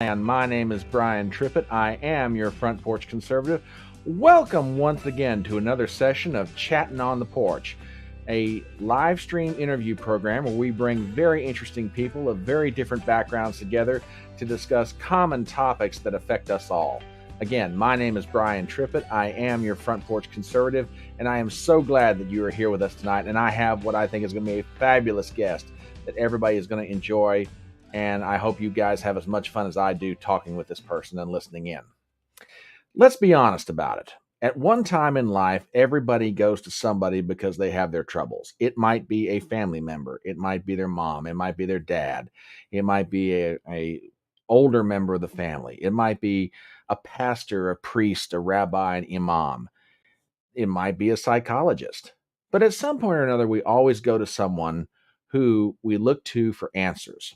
And my name is Brian Trippett. I am your Front Porch Conservative. Welcome once again to another session of Chattin on the Porch, a live stream interview program where we bring very interesting people of very different backgrounds together to discuss common topics that affect us all. Again, my name is Brian Trippett. I am your Front Porch Conservative, and I am so glad that you are here with us tonight. And I have what I think is going to be a fabulous guest that everybody is going to enjoy. And I hope you guys have as much fun as I do talking with this person and listening in. Let's be honest about it. At one time in life, everybody goes to somebody because they have their troubles. It might be a family member. It might be their mom. It might be their dad. It might be a older member of the family. It might be a pastor, a priest, a rabbi, an imam. It might be a psychologist. But at some point or another, we always go to someone who we look to for answers.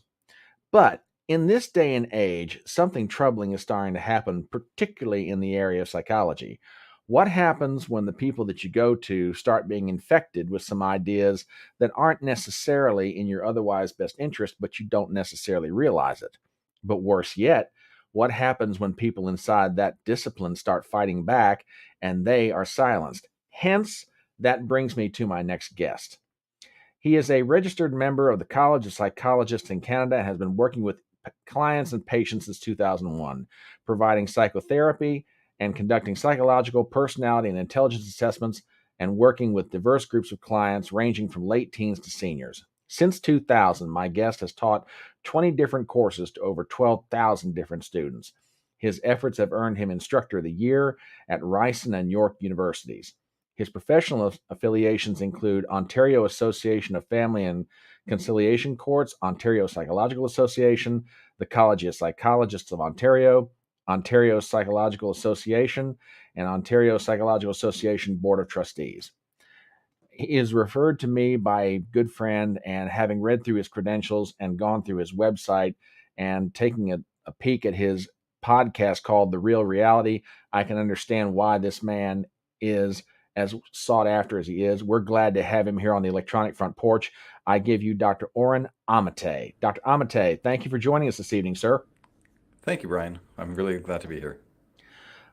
But in this day and age, something troubling is starting to happen, particularly in the area of psychology. What happens when the people that you go to start being infected with some ideas that aren't necessarily in your otherwise best interest, but you don't necessarily realize it? But worse yet, what happens when people inside that discipline start fighting back and they are silenced? Hence, that brings me to my next guest. He is a registered member of the College of Psychologists in Canada and has been working with clients and patients since 2001, providing psychotherapy and conducting psychological, personality, and intelligence assessments, and working with diverse groups of clients ranging from late teens to seniors. Since 2000, my guest has taught 20 different courses to over 12,000 different students. His efforts have earned him Instructor of the Year at Ryerson and York universities. His professional affiliations include Ontario Association of Family and Conciliation Courts, Ontario Psychological Association, the College of Psychologists of Ontario, Ontario Psychological Association, and Ontario Psychological Association Board of Trustees. He is referred to me by a good friend, and having read through his credentials and gone through his website and taking a peek at his podcast called The Real Reality, I can understand why this man is as sought after as he is. We're glad to have him here on the Electronic Front Porch. I give you Dr. Oren Amitay. Dr. Amitay, thank you for joining us this evening, sir. Thank you, Brian. I'm really glad to be here.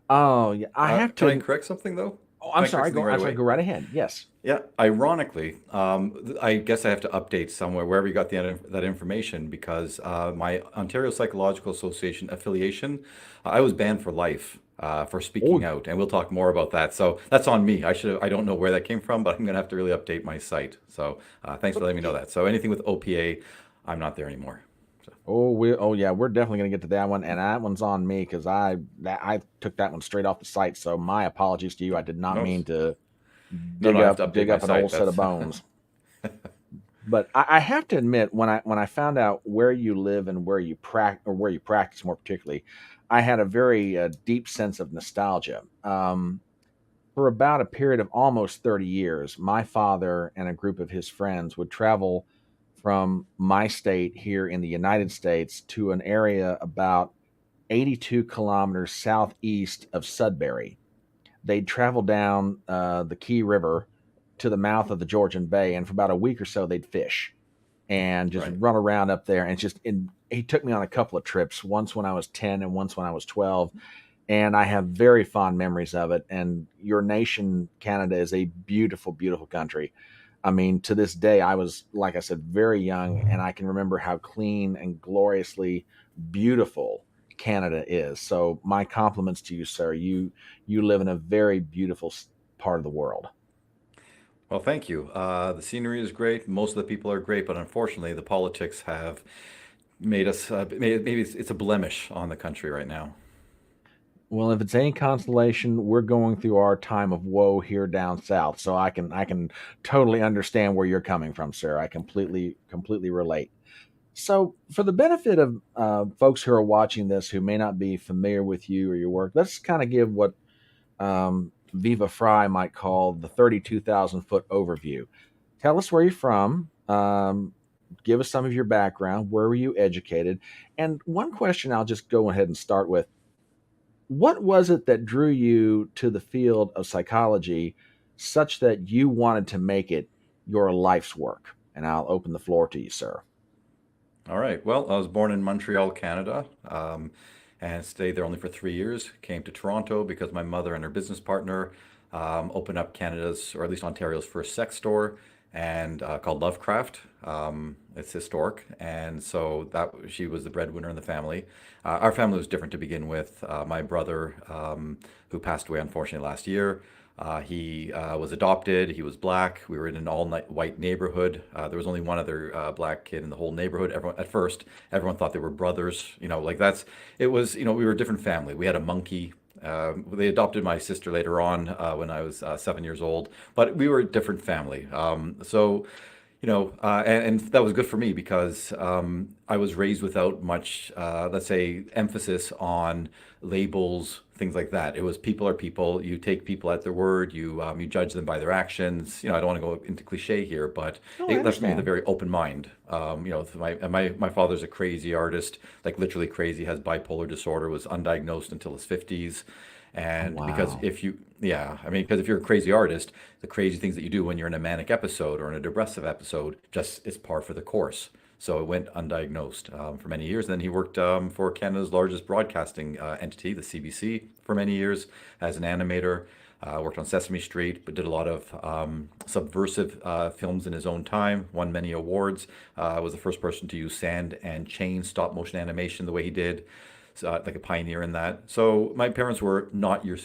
Oh, yeah, I have Can I to. correct something though? Oh, Can I'm I correct sorry. something right I'm sorry. away? Go right ahead. Yes. Yeah. Ironically, I guess I have to update somewhere wherever you got that information because my Ontario Psychological Association affiliation, I was banned for life for Oh, speaking out, and we'll talk more about that. So that's on me. I don't know where that came from, but I'm gonna have to really update my site. So thanks for letting me know okay. that. So anything with OPA, I'm not there anymore. So, Oh yeah, we're definitely gonna get to that one, and that one's on me because I took that one straight off the site. So my apologies to you. I did not no, mean to no, I have to update dig my up an site. old set of That's bones. But I have to admit, when I found out where you live and where you practice more particularly, I had a very deep sense of nostalgia. For about a period of almost 30 years, my father and a group of his friends would travel from my state here in the United States to an area about 82 kilometers southeast of Sudbury. They'd travel down the Key River to the mouth of the Georgian Bay, and for about a week or so, they'd fish and just right. run around up there. And he took me on a couple of trips, once when I was 10 and once when I was 12, and I have very fond memories of it. And your nation, Canada, is a beautiful, beautiful country. I mean, to this day, I was, like I said, very young, and I can remember how clean and gloriously beautiful Canada is. So, my compliments to you, sir. You live in a very beautiful part of the world. Well, thank you. The scenery is great. Most of the people are great, but unfortunately, the politics have made us maybe it's a blemish on the country right now. Well, if it's any consolation, we're going through our time of woe here down south, so I can totally understand where you're coming from, sir. I completely relate. So, for the benefit of folks who are watching this who may not be familiar with you or your work, let's kind of give what Viva Fry might call the 32,000 foot overview. Tell us where you're from. Give us some of your background. Where were you educated? And one question I'll just go ahead and start with: what was it that drew you to the field of psychology such that you wanted to make it your life's work? And I'll open the floor to you, sir. All right. Well, I was born in Montreal, Canada, and stayed there only for 3 years. Came to Toronto because my mother and her business partner opened up Canada's, or at least Ontario's, first sex store, and called Lovecraft. It's historic, and so that she was the breadwinner in the family. Our family was different to begin with. My brother, who passed away unfortunately last year, he was adopted. He was black. We were in an all white neighborhood. There was only one other black kid in the whole neighborhood. Everyone, at first, everyone thought they were brothers. Like that's, it was, we were a different family. We had a monkey. They adopted my sister later on when I was 7 years old, but we were a different family. And that was good for me because I was raised without much, let's say, emphasis on labels, things like that. It was people are people. You take people at their word. You judge them by their actions. I don't want to go into cliche here, but No, I it left me with a understand. very open mind. My father's a crazy artist, like literally crazy. Has bipolar disorder. Was undiagnosed until his 50s. Oh, And because wow. if you, yeah, I mean, because if you're a crazy artist, the crazy things that you do when you're in a manic episode or in a depressive episode, just it's par for the course. So it went undiagnosed for many years. Then he worked for Canada's largest broadcasting entity, the CBC, for many years as an animator. Worked on Sesame Street, but did a lot of subversive films in his own time. Won many awards. Was the first person to use sand and chain stop motion animation the way he did, like a pioneer in that. So my parents were not your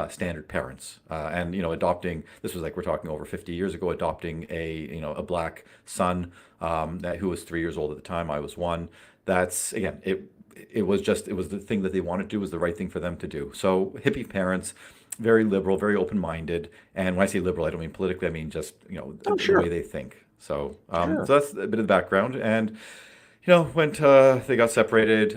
standard parents, and adopting, this was like we're talking over 50 years ago, adopting a black son who was 3 years old at the time. I was one. That's again it was the thing that they wanted to do, was the right thing for them to do. So hippie parents, very liberal, very open-minded, and when I say liberal, I don't mean politically. I mean just Oh, the way sure. they think. So Sure. so that's a bit of the background. And went they got separated.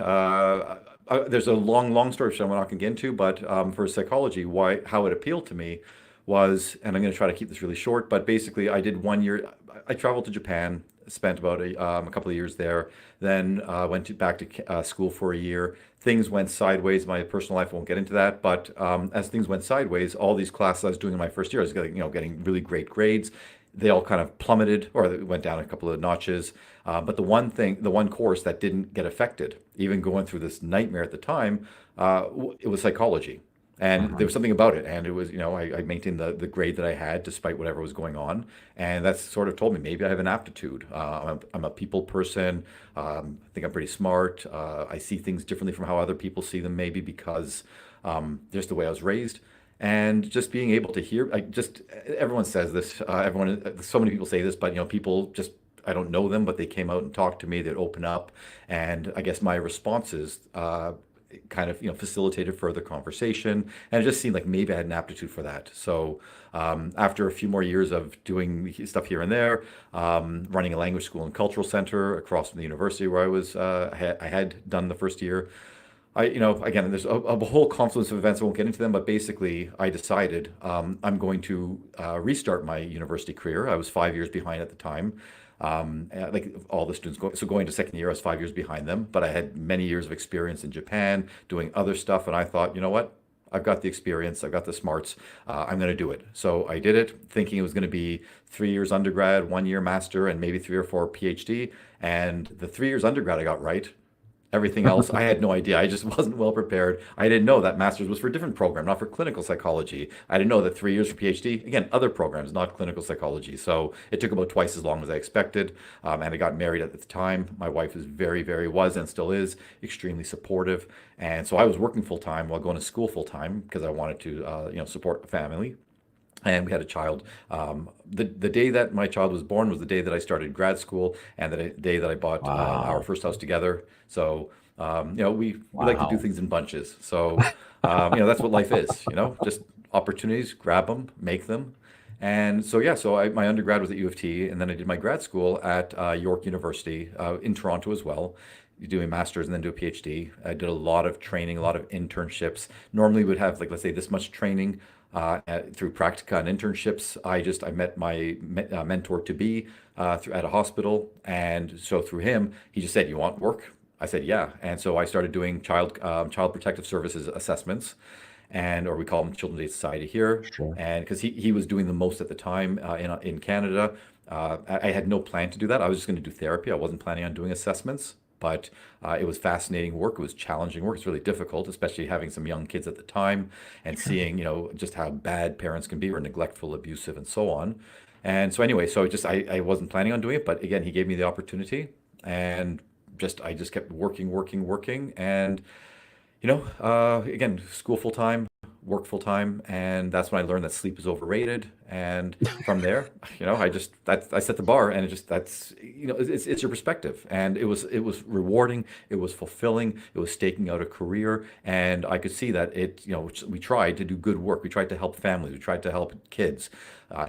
There's a long story, which I'm not going to get into, but for psychology, why how it appealed to me was, and I'm going to try to keep this really short, but basically, I did 1 year. I traveled to Japan, spent about a couple of years there, then back to school for a year. Things went sideways. My personal life, I won't get into that, but as things went sideways, all these classes I was doing in my first year, I was getting really great grades. They all kind of plummeted, or they went down a couple of notches. But the one course that didn't get affected, even going through this nightmare at the time, it was psychology. And there Uh-huh. was something about it. And it was, I maintained the grade that I had despite whatever was going on. And that's sort of told me maybe I have an aptitude. I'm a people person. I think I'm pretty smart. I see things differently from how other people see them, maybe because just the way I was raised. And just being able to hear, everyone says this, so many people say this, but people just, I don't know them, but they came out and talked to me, they'd open up. And I guess my responses kind of, facilitated further conversation. And it just seemed like maybe I had an aptitude for that. So after a few more years of doing stuff here and there, running a language school and cultural center across from the university where I had done the first year, again, there's a whole confluence of events. I won't get into them, but basically, I decided I'm going to restart my university career. I was 5 years behind at the time, like all the students go. So going to second year, I was 5 years behind them, but I had many years of experience in Japan doing other stuff, and I thought, you know what? I've got the experience, I've got the smarts. I'm going to do it. So I did it, thinking it was going to be 3 years undergrad, 1 year master, and maybe 3 or 4 PhD. And the 3 years undergrad I got right. Everything else, I had no idea. I just wasn't well prepared. I didn't know that master's was for a different program, not for clinical psychology. I didn't know that 3 years for PhD, again, other programs, not clinical psychology. So it took about twice as long as I expected. And I got married at the time. My wife is was and still is extremely supportive. And so I was working full time while going to school full time because I wanted to, support a family. And we had a child. The day that my child was born was the day that I started grad school, and the day that I bought our Wow. first house together. So we like to do Wow. things in bunches. So that's what life is. Just opportunities, grab them, make them. And so yeah, my undergrad was at U of T, and then I did my grad school at York University in Toronto as well. You do a master's and then do a PhD. I did a lot of training, a lot of internships. Normally would have, like, let's say this much training through practica and internships. I met my mentor to be at a hospital, and so through him, he just said, "You want work?" I said, "Yeah," and so I started doing child protective services assessments, or we call them Children's Aid Society here, Sure. and because he was doing the most at the time in Canada. I had no plan to do that. I was just going to do therapy. I wasn't planning on doing assessments. but it was fascinating work. It was challenging work. It's really difficult, especially having some young kids at the time and Sure. seeing, just how bad parents can be or neglectful, abusive, and so on. And so anyway, so just I wasn't planning on doing it, but again, he gave me the opportunity, and I just kept working, working, working, and again, school full time, work full time, and that's when I learned that sleep is overrated. And from there, I set the bar, and it's your perspective, and it was rewarding, it was fulfilling, it was staking out a career, and I could see that we tried to do good work, we tried to help families, we tried to help kids,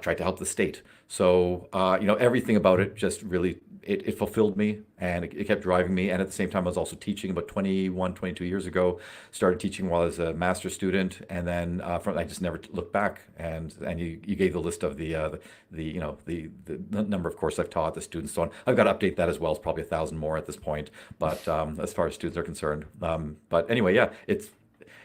tried to help the state. So everything about it just really it fulfilled me, and it kept driving me. And at the same time, I was also teaching about 21, 22 years ago. Started teaching while I was a master's student, and then I just never looked back. And you gave the list of the number of courses I've taught, the students, so on. I've got to update that as well. It's probably 1,000 more at this point. But as far as students are concerned, but anyway, yeah, it's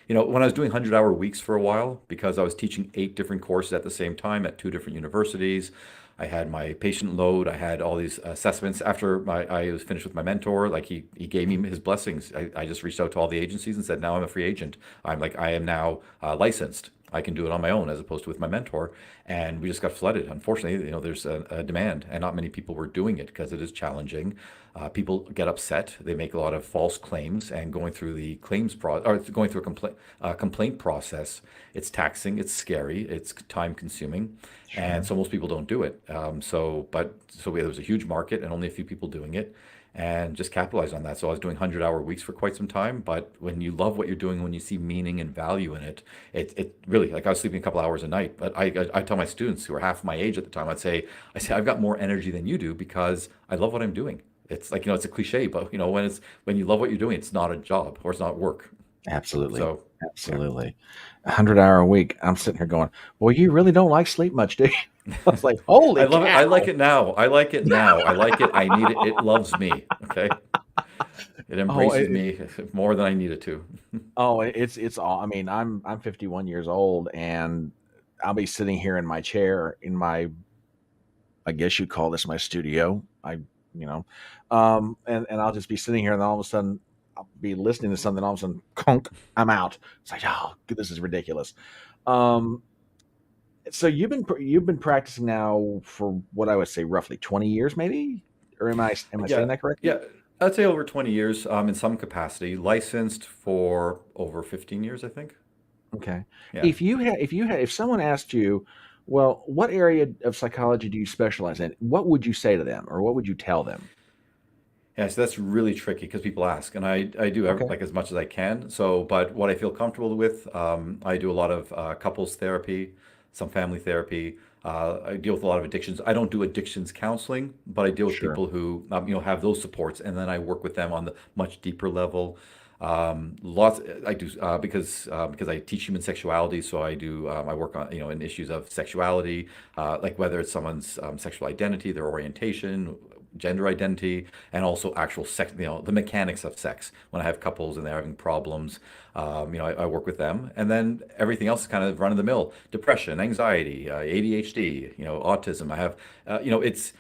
when I was doing 100-hour weeks for a while, because I was teaching 8 different courses at the same time at 2 different universities, I had my patient load, I had all these assessments. After I was finished with my mentor, like he gave me his blessings. I just reached out to all the agencies and said, now I'm a free agent. I am now licensed. I can do it on my own as opposed to with my mentor. And we just got flooded. Unfortunately, there's a demand, and not many people were doing it because it is challenging. People get upset. They make a lot of false claims, and going through the or going through a complaint process, it's taxing, it's scary, it's time consuming, and Sure. so most people don't do it. There was a huge market and only a few people doing it, and just capitalize on that. So I was doing 100-hour weeks for quite some time. But when you love what you're doing, when you see meaning and value in it, it really, like, I was sleeping a couple hours a night. But I tell my students who are half my age at the time, I say I've got more energy than you do because I love what I'm doing. It's like, it's a cliche, but when you love what you're doing, it's not a job or it's not work. Absolutely. So yeah. Absolutely. 100-hour a week. I'm sitting here going, well, you really don't like sleep much, do you? I was like, I holy love it. I like cow. it now. I like it now. I like it. I need it. It loves me. Okay. It Oh, embraces me more than I need it to. it's all. I mean, I'm 51 years old, and I'll be sitting here in my chair in my, I guess you call this my studio. You know, and I'll just be sitting here, and then all of a sudden I'll be listening to something. All of a sudden, conk, I'm out. It's like, oh, this is ridiculous. Um, so you've been practicing now for what I would say roughly 20 years, maybe, or am I saying Yeah, that correctly? yeah. I'd say over 20 years, in some capacity. Licensed for over 15 years, I think. Okay. Yeah. If someone asked you, well, what area of psychology do you specialize in? What would you say to them, or what would you tell them? Yeah, so that's really tricky because people ask, and I do Okay. like as much as I can. So, but what I feel comfortable with, I do a lot of couples therapy, some family therapy. I deal with a lot of addictions. I don't do addictions counseling, but I deal with Sure. people who have those supports, and then I work with them on the much deeper level. Lots I do because I teach human sexuality, so I work on in issues of sexuality, like whether it's someone's sexual identity, their orientation, gender identity, and also actual sex, the mechanics of sex. When I have couples and they're having problems, I work with them. And then everything else is kind of run of the mill: depression, anxiety, ADHD, autism. I have, it's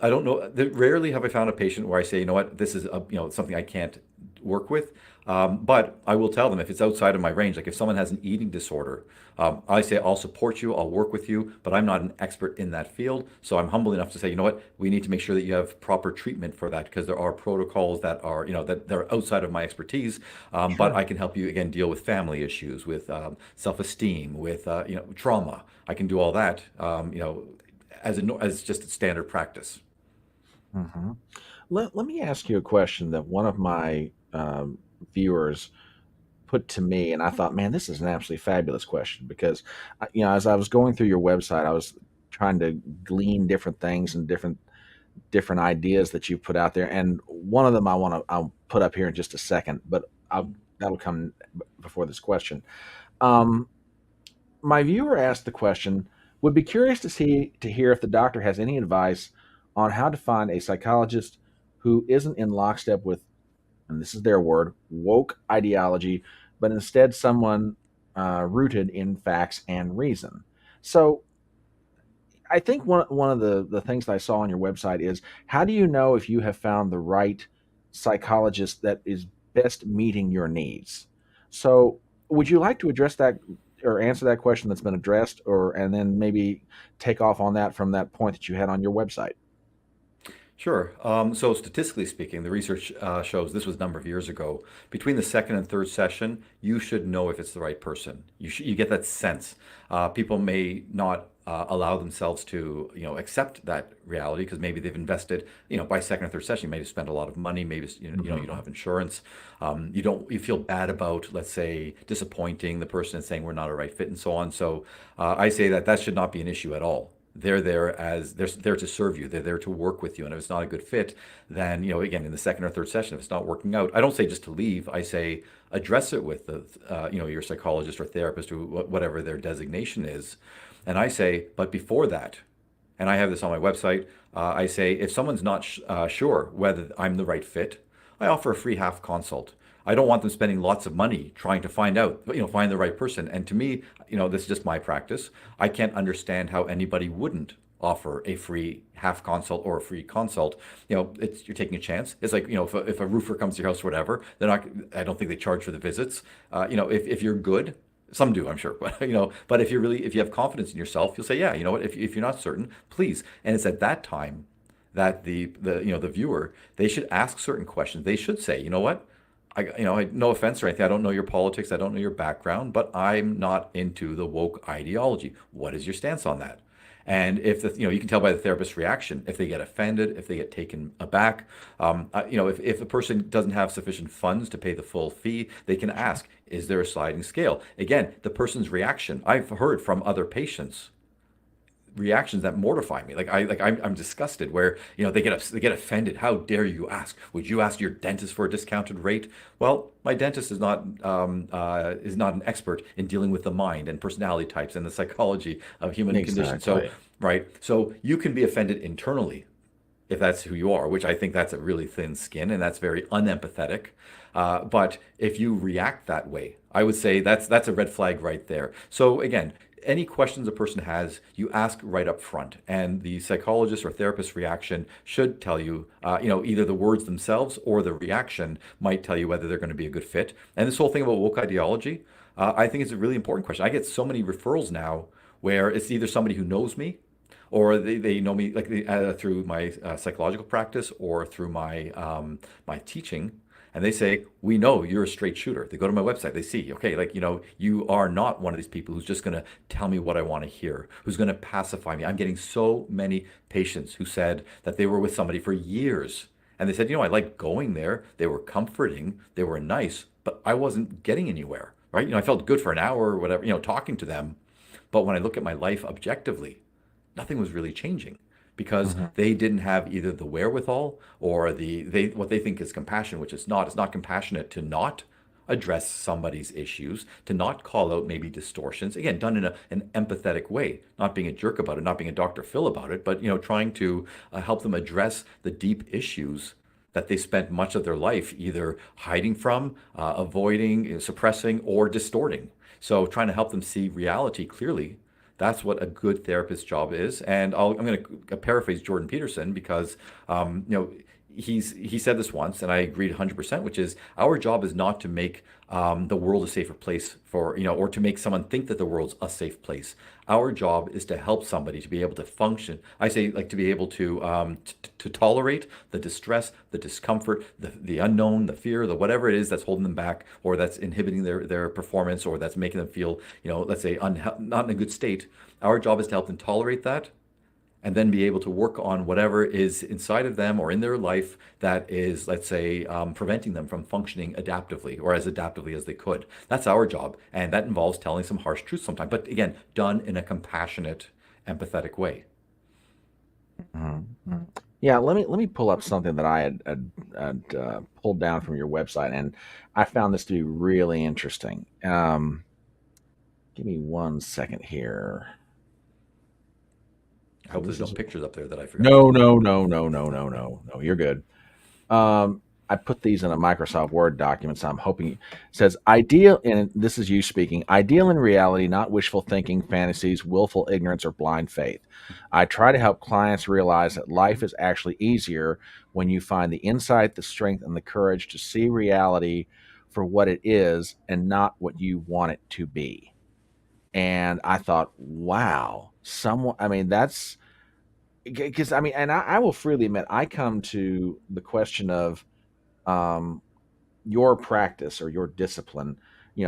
I don't know. Rarely have I found a patient where I say, what, this is something I can't work with. But I will tell them if it's outside of my range. Like if someone has an eating disorder, I say I'll support you, I'll work with you, but I'm not an expert in that field. So I'm humble enough to say, what, we need to make sure that you have proper treatment for that because there are protocols that are, that they're outside of my expertise. But Sure. I can help you again deal with family issues, with self-esteem, with trauma. I can do all that, as just a standard practice. hmm let me ask you a question that one of my viewers put to me, and I thought, man, this is an absolutely fabulous question because, as I was going through your website, I was trying to glean different things and different ideas that you put out there, and one of them I'll put up here in just a second, but that'll come before this question. Um, my viewer asked the question, would be curious to hear if the doctor has any advice on how to find a psychologist who isn't in lockstep with, and this is their word, woke ideology, but instead someone rooted in facts and reason. So I think one of the things that I saw on your website is, how do you know if you have found the right psychologist that is best meeting your needs. So, would you like to address that or answer that question that's been addressed, or and then maybe take off on that from that point that you had on your website? Sure. So statistically speaking, the research shows this was a number of years ago. Between the second and third session, you should know if it's the right person. You get that sense. People may not allow themselves to accept that reality because maybe they've invested. By second or third session, you may have spent a lot of money. Maybe you don't have insurance. You feel bad about, let's say, disappointing the person and saying we're not a right fit and so on. So I say that should not be an issue at all. They're there to serve you. They're there to work with you. And if it's not a good fit, then again in the second or third session, if it's not working out, I don't say just to leave. I say address it with the your psychologist or therapist or whatever their designation is. And I say, but before that, and I have this on my website, I say if someone's not sure whether I'm the right fit, I offer a free half consult. I don't want them spending lots of money trying to find out, find the right person. And to me, this is just my practice. I can't understand how anybody wouldn't offer a free half consult or a free consult. You're taking a chance. It's like, if a roofer comes to your house or whatever, they're not, I don't think they charge for the visits. If you're good, some do, I'm sure, but but if you have confidence in yourself, you'll say, yeah, you know what, if you're not certain, please. And it's at that time that the viewer, they should ask certain questions. They should say, you know what, no offense or anything. I don't know your politics. I don't know your background, but I'm not into the woke ideology. What is your stance on that? And if you can tell by the therapist's reaction, if they get offended, if they get taken aback, if a person doesn't have sufficient funds to pay the full fee, they can ask, is there a sliding scale? Again, the person's reaction. I've heard from other patients reactions that mortify me. I'm disgusted where they get offended. How dare you ask? Would you ask your dentist for a discounted rate? Well, my dentist is not an expert in dealing with the mind and personality types and the psychology of human condition. So Exactly. right, so you can be offended internally if that's who you are, which I think that's a really thin skin and that's very unempathetic. But if you react that way, I would say that's a red flag right there. So again, any questions a person has, you ask right up front, and the psychologist or therapist reaction should tell you, either the words themselves or the reaction might tell you whether they're going to be a good fit. And this whole thing about woke ideology, I think is a really important question. I get so many referrals now where it's either somebody who knows me or they know me through my psychological practice or through my teaching, and they say, we know you're a straight shooter. They go to my website, they see, okay, you are not one of these people who's just going to tell me what I want to hear, who's going to pacify me. I'm getting so many patients who said that they were with somebody for years and they said, I like going there. They were comforting, they were nice, but I wasn't getting anywhere, right? I felt good for an hour or whatever, talking to them. But when I look at my life objectively, nothing was really changing because Hmm. they didn't have either the wherewithal or what they think is compassion, which is not. It's not compassionate to not address somebody's issues, to not call out maybe distortions. Again, done in an empathetic way, not being a jerk about it, not being a Dr. Phil about it, but trying to help them address the deep issues that they spent much of their life either hiding from, avoiding, suppressing, or distorting. So trying to help them see reality clearly, that's what a good therapist's job is. And I'm going to paraphrase Jordan Peterson because, he said this once, and I agreed 100%, which is our job is not to make the world a safer place or to make someone think that the world's a safe place. Our job is to help somebody to be able to function. I say, to be able to tolerate the distress, the discomfort, the unknown, the fear, the whatever it is that's holding them back, or that's inhibiting their performance, or that's making them feel, let's say, not in a good state. Our job is to help them tolerate that and then be able to work on whatever is inside of them or in their life that is, let's say, preventing them from functioning adaptively or as adaptively as they could. That's our job. And that involves telling some harsh truths sometimes. But again, done in a compassionate, empathetic way. Hmm. Yeah, let me pull up something that I had pulled down from your website, and I found this to be really interesting. Give me 1 second here. I So hope this there's no is pictures up there that I forgot to no, take. no, no, no, no, no, no, no. You're good. I put these in a Microsoft Word document, so I'm hoping it says ideal, and this is you speaking, ideal in reality, not wishful thinking, fantasies, willful ignorance, or blind faith. I try to help clients realize that life is actually easier when you find the insight, the strength, and the courage to see reality for what it is and not what you want it to be. And I thought, wow, someone, I mean, that's because I mean, and I will freely admit, I come to the question of um, your practice or your discipline,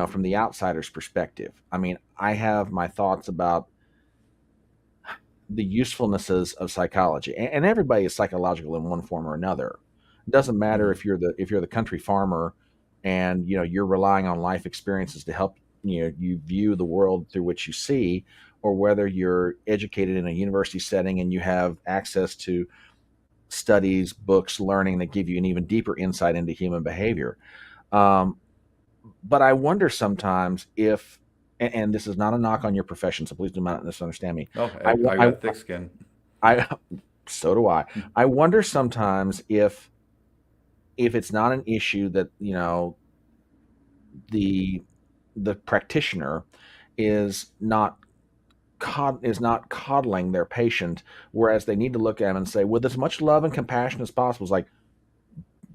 from the outsider's perspective. I mean, I have my thoughts about the usefulnesses of psychology, and everybody is psychological in one form or another. It doesn't matter Mhm. if you're the country farmer, and you're relying on life experiences to help you view the world through which you see, or whether you're educated in a university setting and you have access to studies, books, learning that give you an even deeper insight into human behavior. Um, but I wonder sometimes if, and this is not a knock on your profession, so please do not misunderstand me. Oh, I, I got thick skin. I, so do I. I wonder sometimes if it's not an issue that the the practitioner is not is not coddling their patient, whereas they need to look at him and say, with as much love and compassion as possible, it's like,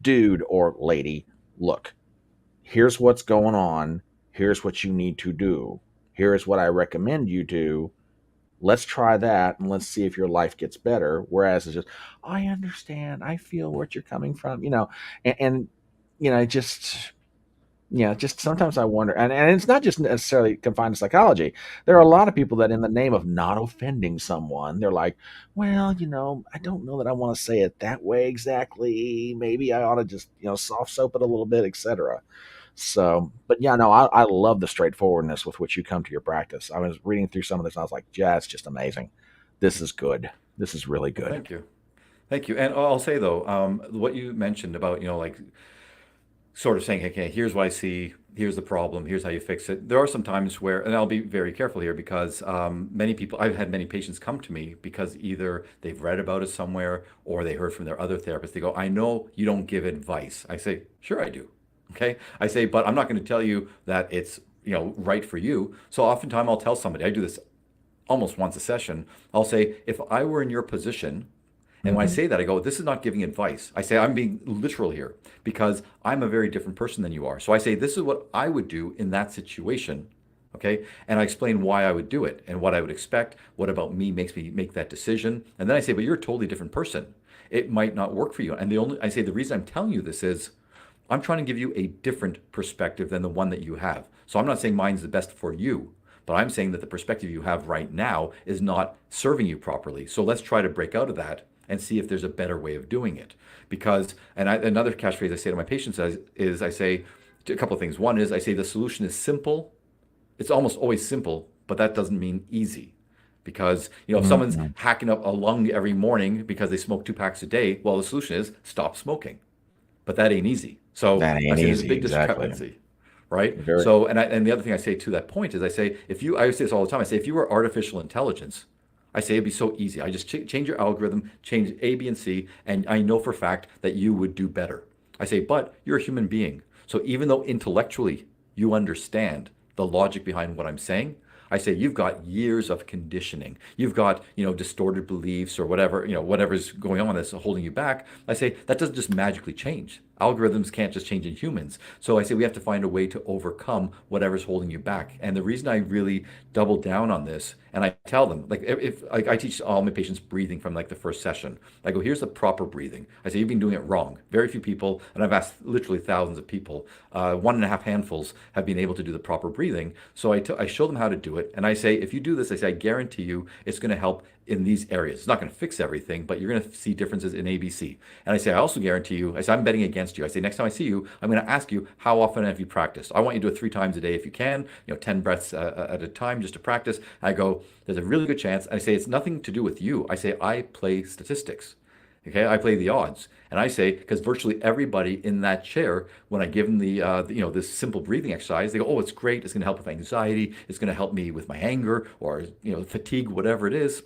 dude or lady, look, here's what's going on. Here's what you need to do. Here's what I recommend you do. Let's try that and let's see if your life gets better. Whereas it's just, I understand. I feel what you're coming from, and just, just sometimes I wonder, and it's not just necessarily confined to psychology. There are a lot of people that, in the name of not offending someone, they're like, well, I don't know that I want to say it that way exactly. Maybe I ought to just, soft soap it a little bit, etc. So, but yeah, no, I love the straightforwardness with which you come to your practice. I was reading through some of this, and I was like, yeah, it's just amazing. This is good. This is really Well, good. thank you. Thank you. And I'll say though, what you mentioned about, like sort of saying, okay, here's what I see, here's the problem, here's how you fix it. There are some times where, and I'll be very careful here because many people, I've had many patients come to me because either they've read about it somewhere or they heard from their other therapist. They go, I know you don't give advice. I say, sure I do. Okay. I say, but I'm not going to tell you that it's, right for you. So oftentimes I'll tell somebody, I do this almost once a session. I'll say, if I were in your position, and when I Hmm. say that, I go, this is not giving advice. I say, I'm being literal here because I'm a very different person than you are. So I say, this is what I would do in that situation. Okay. And I explain why I would do it and what I would expect. What about me makes me make that decision? And then I say, but you're a totally different person. It might not work for you. And I say, the reason I'm telling you this is I'm trying to give you a different perspective than the one that you have. So I'm not saying mine's the best for you, but I'm saying that the perspective you have right now is not serving you properly. So let's try to break out of that and see if there's a better way of doing it. Because, another catchphrase I say to my patients is I say a couple of things. One is I say the solution is simple. It's almost always simple, but that doesn't mean easy. Because, if someone's Hmm. hacking up a lung every morning because they smoke 2 packs a day, well, the solution is stop smoking, but that ain't easy. So That I ain't say there's a easy, big exactly. discrepancy, right? Very. So, and the other thing I say to that point is I say, I say this all the time. I say, if you were artificial intelligence, I say it'd be so easy. I just change your algorithm, change A, B, and C, and I know for a fact that you would do better. I say, but you're a human being. So even though intellectually you understand the logic behind what I'm saying, I say you've got years of conditioning. You've got, distorted beliefs or whatever, whatever's going on that's holding you back. I say that doesn't just magically change. Algorithms can't just change in humans. So I say we have to find a way to overcome whatever's holding you back. And the reason I really double down on this, and I tell them, like if like I teach all my patients breathing from like the first session. I go, here's the proper breathing. I say you've been doing it wrong. Very few people, and I've asked literally thousands of people, 1.5 handfuls have been able to do the proper breathing. So I show them how to do it, and I say, if you do this, I say I guarantee you it's going to help in these areas. It's not going to fix everything, but you're going to see differences in ABC. And I say, I also guarantee you, I say, I'm betting against you. I say, next time I see you, I'm going to ask you, how often have you practiced? I want you to do it 3 times a day if you can, 10 breaths at a time just to practice. I go, there's a really good chance. I say, it's nothing to do with you. I say, I play statistics. Okay, I play the odds, and I say because virtually everybody in that chair, when I give them this simple breathing exercise, they go, "Oh, it's great. It's going to help with anxiety. It's going to help me with my anger or fatigue, whatever it is."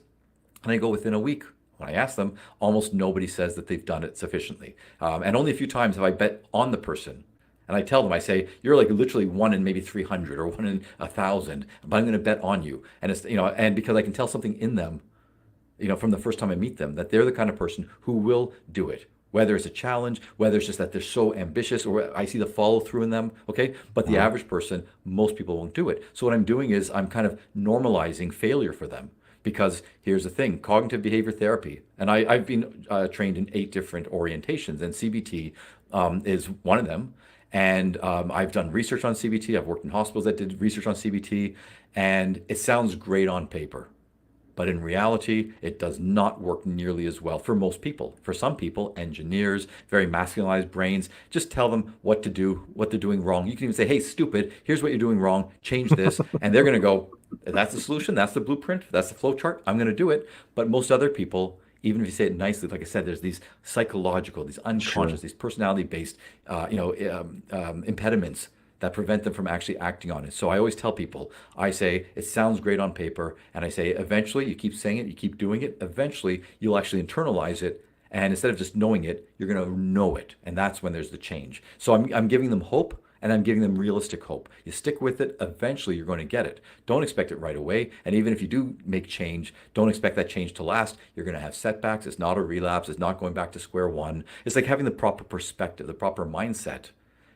And I go within a week When I ask them, almost nobody says that they've done it sufficiently. And only a few times have I bet on the person. And I tell them, I say, you're like literally one in maybe 300 or one in 1,000, but I'm going to bet on you. And it's, and because I can tell something in them, from the first time I meet them, that they're the kind of person who will do it. Whether it's a challenge, whether it's just that they're so ambitious, or I see the follow through in them, okay? But the average person, most people won't do it. So what I'm doing is I'm kind of normalizing failure for them. Because here's the thing, cognitive behavior therapy, and I've been trained in 8 different orientations, and CBT is one of them. And I've done research on CBT. I've worked in hospitals that did research on CBT, and it sounds great on paper. But in reality, it does not work nearly as well for most people. For some people, engineers, very masculinized brains, just tell them what to do, what they're doing wrong. You can even say, hey, stupid, here's what you're doing wrong, change this. And they're going to go, that's the solution, that's the blueprint, that's the flow chart, I'm going to do it. But most other people, even if you say it nicely, like I said, there's these psychological, these unconscious, Sure. these personality-based, impediments that prevent them from actually acting on it. So I always tell people, I say, it sounds great on paper. And I say, eventually, you keep saying it, you keep doing it, eventually, you'll actually internalize it. And instead of just knowing it, you're going to know it. And that's when there's the change. So I'm giving them hope. And I'm giving them realistic hope. You stick with it, eventually you're going to get it. Don't expect it right away. And even if you do make change, don't expect that change to last. You're going to have setbacks. It's not a relapse. It's not going back to square one. It's like having the proper perspective, the proper mindset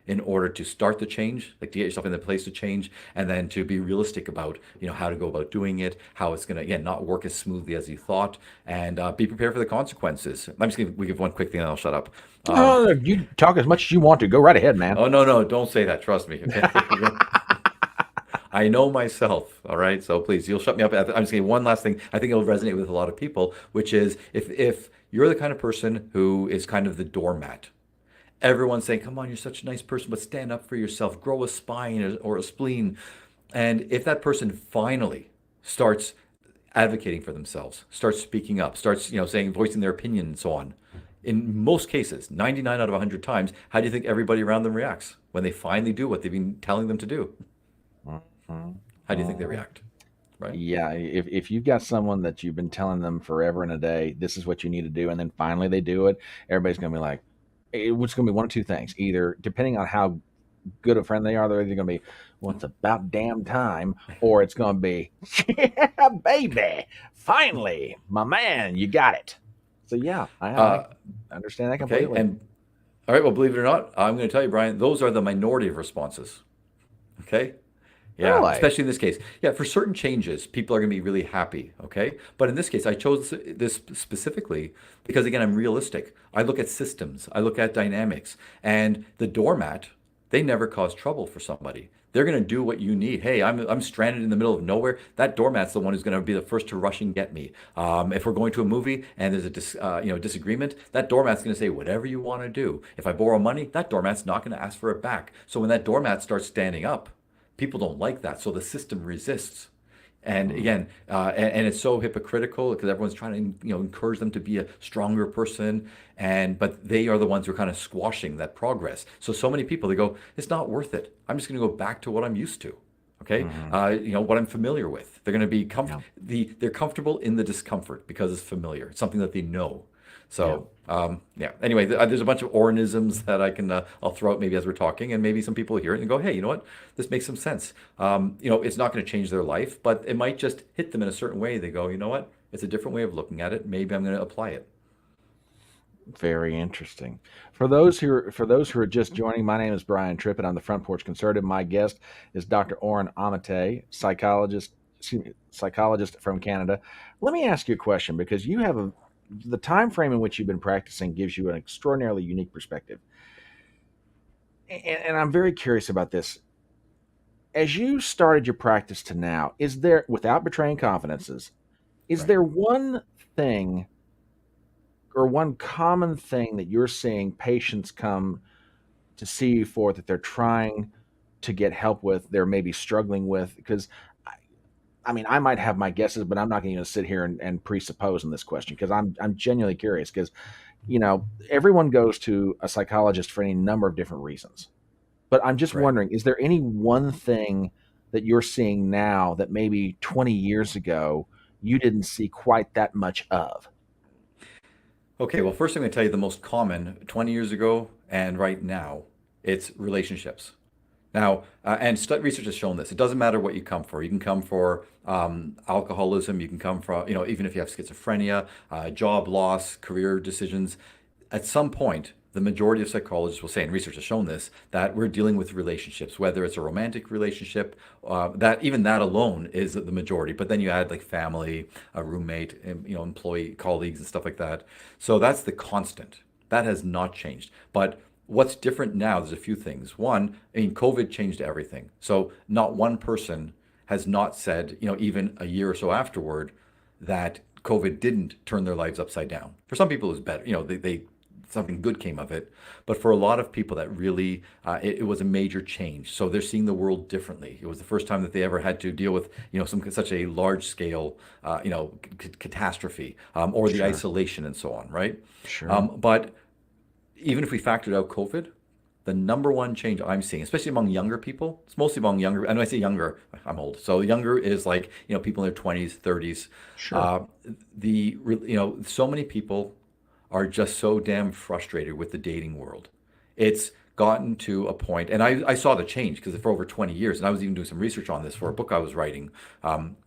in order to start the change, like to get yourself in the place to change, and then to be realistic about, how to go about doing it, how it's going to, again, not work as smoothly as you thought, and be prepared for the consequences. I'm just going to give one quick thing and I'll shut up. Um, Oh, you talk as much as you want to. Go right ahead, man. oh, no, no, don't say that. Trust me. Okay. I know myself, all right? So please, you'll shut me up. I'm just saying one last thing. I think it'll resonate with a lot of people, which is if you're the kind of person who is kind of the doormat, everyone's saying, come on, you're such a nice person, but stand up for yourself, grow a spine or a spleen. And if that person finally starts advocating for themselves, starts speaking up, starts, saying, voicing their opinion and so on, in most cases, 99 out of 100 times, how do you think everybody around them reacts when they finally do what they've been telling them to do? How do you think they react? Right? Yeah, if you've got someone that you've been telling them forever and a day, this is what you need to do, and then finally they do it, everybody's going to be like, it's going to be one of two things. Either, depending on how good a friend they are, they're either going to be, well, it's about damn time, or it's going to be, yeah, baby, finally, my man, you got it. So, yeah, I Uh, understand that okay. completely. And all right, well, believe it or not, I'm going to tell you, Brian, those are the minority of responses. Okay. Yeah, Really? especially in this case. Yeah, for certain changes, people are going to be really happy. Okay. But in this case, I chose this specifically because, again, I'm realistic. I look at systems, I look at dynamics, and the doormat, they never cause trouble for somebody. They're going to do what you need. Hey, I'm stranded in the middle of nowhere. That doormat's the one who's going to be the first to rush and get me. If we're going to a movie and there's a disagreement, that doormat's going to say whatever you want to do. If I borrow money, that doormat's not going to ask for it back. So when that doormat starts standing up, people don't like that, so the system resists. And Mm, again, and it's so hypocritical because everyone's trying to encourage them to be a stronger person, but they are the ones who are kind of squashing that progress. So many people they go, it's not worth it. I'm just going to go back to what I'm used to. Okay, mhm. what I'm familiar with. They're going to be Yeah, they're comfortable in the discomfort because it's familiar. It's something that they know. yeah. So yeah. Anyway, there's a bunch of Orenisms that I'll throw out maybe as we're talking, and maybe some people hear it and go, hey, you know what? This makes some sense. It's not going to change their life, but it might just hit them in a certain way. They go, you know what? It's a different way of looking at it. Maybe I'm going to apply it. Very interesting. For those who are just joining, my name is Brian Trippett. I'm the Front Porch Conservative. My guest is Dr. Oren Amitay, psychologist from Canada. Let me ask you a question because the time frame in which you've been practicing gives you an extraordinarily unique perspective, and I'm very curious about this. As you started your practice to now, is there, without betraying confidences, is Right. there one thing or one common thing that you're seeing patients come to see you for that they're trying to get help with, they're maybe struggling with? Because I, I mean, I might have my guesses, but I'm not going to sit here and presuppose in this question because I'm genuinely curious. Because everyone goes to a psychologist for any number of different reasons, but I'm just Right. wondering: is there any one thing that you're seeing now that maybe 20 years ago you didn't see quite that much of? Okay, well, first I'm going to tell you the most common 20 years ago and right now, it's relationships. Now, research has shown this. It doesn't matter what you come for. You can come for alcoholism. You can come from, even if you have schizophrenia, job loss, career decisions. At some point, the majority of psychologists will say, and research has shown this, that we're dealing with relationships, whether it's a romantic relationship, that even that alone is the majority. But then you add like family, a roommate, employee, colleagues, and stuff like that. So that's the constant. That has not changed. But what's different now, there's a few things. One, I mean, COVID changed everything. So not one person has not said, even a year or so afterward, that COVID didn't turn their lives upside down. For some people, it was better. They something good came of it. But for a lot of people, that really it was a major change. So they're seeing the world differently. It was the first time that they ever had to deal with such a large scale catastrophe, or the Sure, isolation and so on, right? sure. But even if we factored out COVID, the number one change I'm seeing, especially among younger people, it's mostly among younger, and when I say younger, I'm old. So younger is like, people in their 20s, 30s. Sure. Uh, so many people are just so damn frustrated with the dating world. It's gotten to a point, and I saw the change because for over 20 years, and I was even doing some research on this for a book I was writing,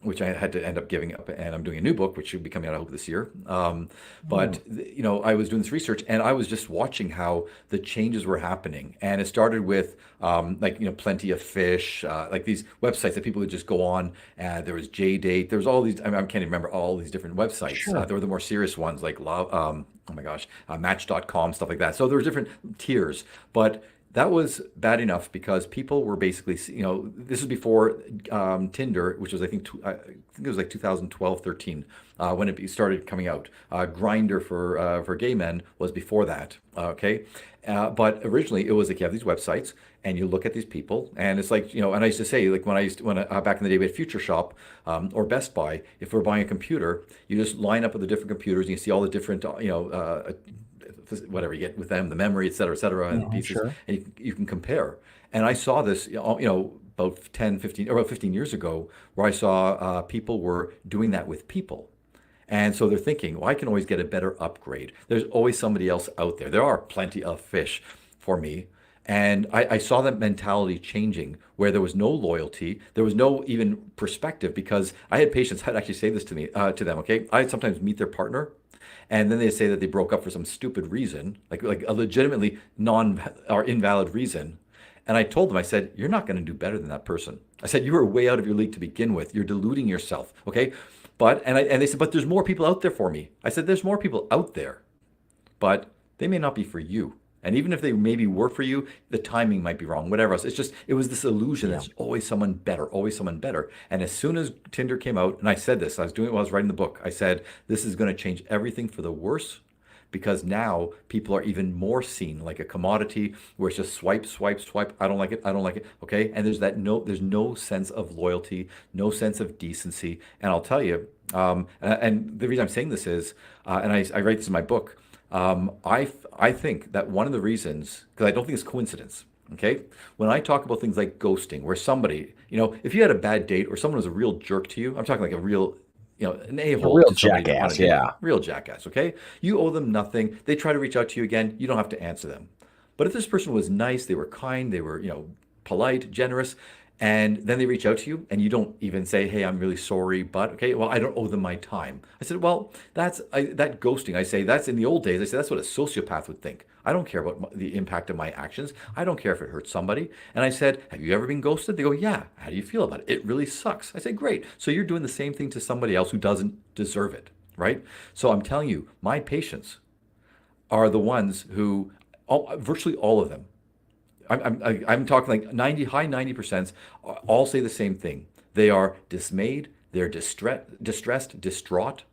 which I had to end up giving up, and I'm doing a new book, which should be coming out, I hope, this year. Hmm. I was doing this research, and I was just watching how the changes were happening, and it started with Plenty of Fish, like these websites that people would just go on. There was JDate, there was all these. I can't even remember all these different websites. Sure. There were the more serious ones like Love. Oh my gosh, Match.com, stuff like that. So there were different tiers, but that was bad enough because people were basically, this is before Tinder, which was, I think it was like 2012, 13, when it started coming out. Grinder for gay men was before that. Okay. But originally it was like you have these websites and you look at these people and it's like, and I used to say, like back in the day we had Future Shop, or Best Buy, if we're buying a computer, you just line up with the different computers and you see all the different, whatever you get with them, the memory, et cetera, and the Mhm, pieces, sure. and you can compare. And I saw this, about 10, 15, or about 15 years ago, where I saw people were doing that with people. And so they're thinking, well, I can always get a better upgrade. There's always somebody else out there. There are plenty of fish for me. And I saw that mentality changing where there was no loyalty, there was no even perspective because I had patients, I'd actually say this to them, okay? I'd sometimes meet their partner and then they say that they broke up for some stupid reason, like a legitimately non or invalid reason. And I told them, I said, you're not going to do better than that person. I said, you were way out of your league to begin with. You're deluding yourself. Okay. And they said, but there's more people out there for me. I said, there's more people out there, but they may not be for you. And even if they maybe were for you, the timing might be wrong, whatever else. It's just, it was this illusion Yeah. that's always someone better, always someone better. And as soon as Tinder came out, and I said this, I was doing it while I was writing the book, I said, this is going to change everything for the worse because now people are even more seen like a commodity where it's just swipe, swipe, swipe. I don't like it. I don't like it. Okay. And there's no sense of loyalty, no sense of decency. And I'll tell you, and the reason I'm saying this is, and I write this in my book, I think that one of the reasons, because I don't think it's coincidence, okay? When I talk about things like ghosting, where somebody, if you had a bad date or someone was a real jerk to you, I'm talking like a real, an A a-hole real to somebody on a jackass. date, Yeah. real jackass, okay? You owe them nothing. They try to reach out to you again, you don't have to answer them. But if this person was nice, they were kind, they were, polite, generous, and then they reach out to you and you don't even say, hey, I'm really sorry, but okay, well, I don't owe them my time. I said, well, that ghosting. I say, that's in the old days. I said, that's what a sociopath would think. I don't care about the impact of my actions. I don't care if it hurts somebody. And I said, have you ever been ghosted? They go, yeah. How do you feel about it? It really sucks. I said, great. So you're doing the same thing to somebody else who doesn't deserve it, right? So I'm telling you, my patients are the ones who, virtually all of them, I'm talking like 90, high 90% all say the same thing. They are dismayed, they're distressed, distraught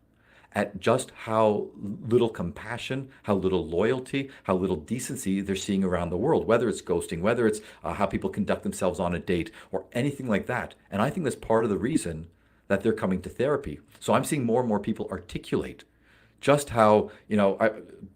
at just how little compassion, how little loyalty, how little decency they're seeing around the world, whether it's ghosting, whether it's how people conduct themselves on a date or anything like that. And I think that's part of the reason that they're coming to therapy. So I'm seeing more and more people articulate just how,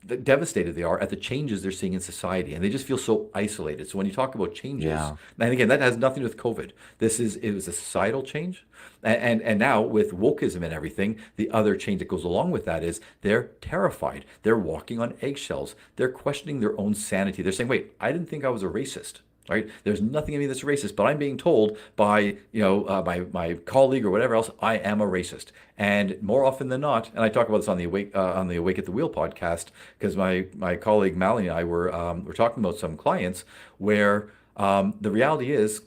devastated they are at the changes they're seeing in society, and they just feel so isolated. So when you talk about changes, Yeah. and again, that has nothing to do with COVID. It was a societal change, and now with wokeism and everything, the other change that goes along with that is they're terrified. They're walking on eggshells. They're questioning their own sanity. They're saying, "Wait, I didn't think I was a racist." Right? There's nothing in me that's racist, but I'm being told by my colleague or whatever else I am a racist. And more often than not, and I talk about this on the Awake at the Wheel podcast, because my colleague Mally and I were talking about some clients where the reality is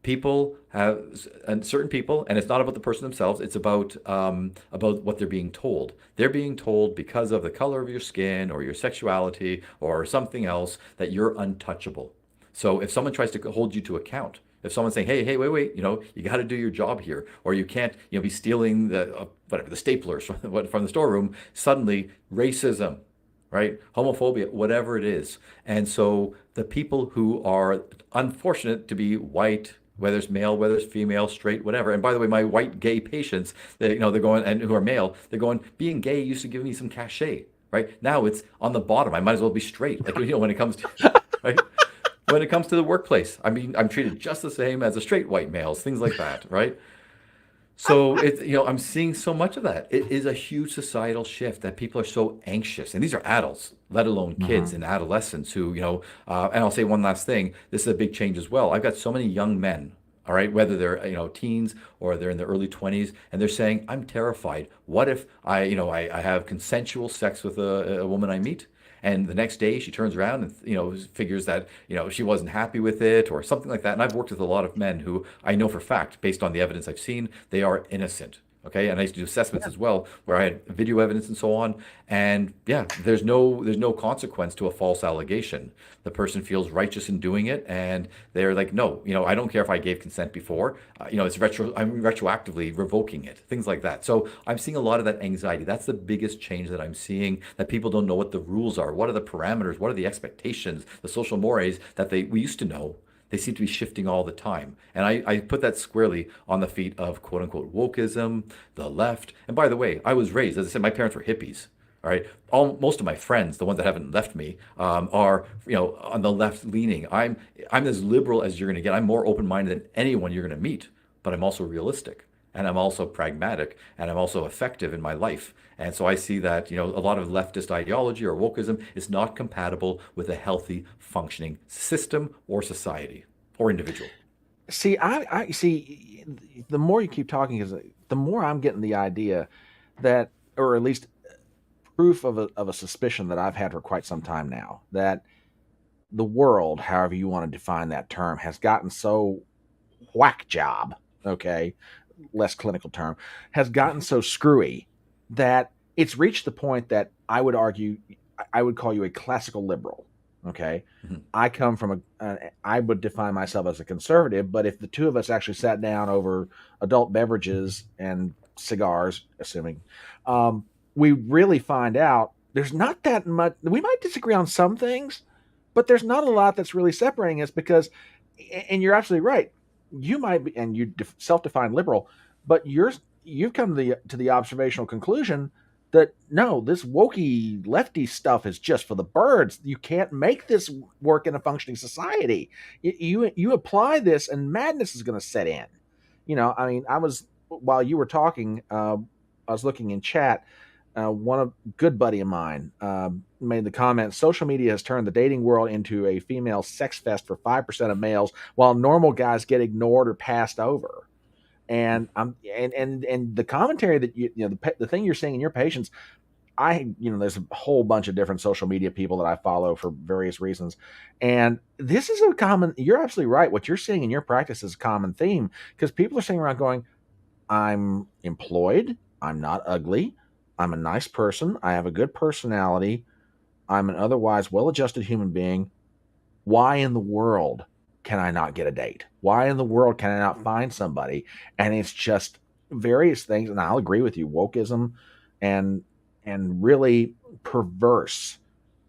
people have and certain people, and it's not about the person themselves. It's about what they're being told. They're being told because of the color of your skin or your sexuality or something else that you're untouchable. So if someone tries to hold you to account, if someone's saying, "Hey, wait, you got to do your job here, or you can't, be stealing the staplers from the storeroom," suddenly racism, right? Homophobia, whatever it is. And so the people who are unfortunate to be white, whether it's male, whether it's female, straight, whatever. And by the way, my white gay patients, they're going, and who are male, they're going, being gay used to give me some cachet, right? Now it's on the bottom. I might as well be straight. Like, when it comes to, right? When it comes to the workplace, I mean, I'm treated just the same as a straight white males, things like that, right? So I'm seeing so much of that. It is a huge societal shift that people are so anxious, and these are adults, let alone kids Hmm. and adolescents who, and I'll say one last thing. This is a big change as well. I've got so many young men, all right, whether they're, teens or they're in their early 20s, and they're saying, "I'm terrified. What if I have consensual sex with a woman I meet?" And the next day she turns around and figures that she wasn't happy with it or something like that. And I've worked with a lot of men who I know for fact, based on the evidence I've seen, they are innocent. Okay, and I used to do assessments Yeah. as well, where I had video evidence and so on. And yeah, there's no consequence to a false allegation. The person feels righteous in doing it, and they're like, "No, I don't care if I gave consent before. I'm retroactively revoking it, things like that." So I'm seeing a lot of that anxiety. That's the biggest change that I'm seeing. That people don't know what the rules are, what are the parameters, what are the expectations, the social mores that we used to know. They seem to be shifting all the time. And I put that squarely on the feet of quote unquote wokeism, the left. And by the way, I was raised, as I said, my parents were hippies. All right. Most of my friends, the ones that haven't left me, are on the left leaning. I'm as liberal as you're going to get. I'm more open minded than anyone you're going to meet, but I'm also realistic, and I'm also pragmatic, and I'm also effective in my life. And so I see that a lot of leftist ideology or wokeism is not compatible with a healthy, functioning system or society or individual. See, I see. The more you keep talking, is the more I'm getting the idea that, or at least proof of a suspicion that I've had for quite some time now, that the world, however you want to define that term, has gotten so whack job. Okay, less clinical term, has gotten so screwy that it's reached the point that I would argue I would call you a classical liberal. Okay. Mhm. I come from I would define myself as a conservative, but if the two of us actually sat down over adult beverages and cigars, assuming, um, we really find out there's not that much. We might disagree on some things, but there's not a lot that's really separating us because, and you're absolutely right. You might be, and you self-define liberal, but you've come to the observational conclusion that no, this wokey lefty stuff is just for the birds. You can't make this work in a functioning society. You apply this, and madness is going to set in. I mean, I was while you were talking, I was looking in chat. One of good buddy of mine made the comment: social media has turned the dating world into a female sex fest for 5% of males, while normal guys get ignored or passed over. And I'm and the commentary that the thing you're saying in your patients, there's a whole bunch of different social media people that I follow for various reasons, and this is a common. You're absolutely right. What you're seeing in your practice is a common theme because people are sitting around going, "I'm employed. I'm not ugly. I'm a nice person. I have a good personality. I'm an otherwise well-adjusted human being. Why in the world can I not get a date? Why in the world can I not find somebody?" And it's just various things. And I'll agree with you, wokeism and really perverse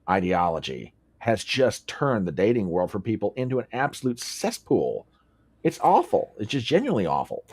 ideology has just turned the dating world for people into an absolute cesspool. It's awful. It's just genuinely awful.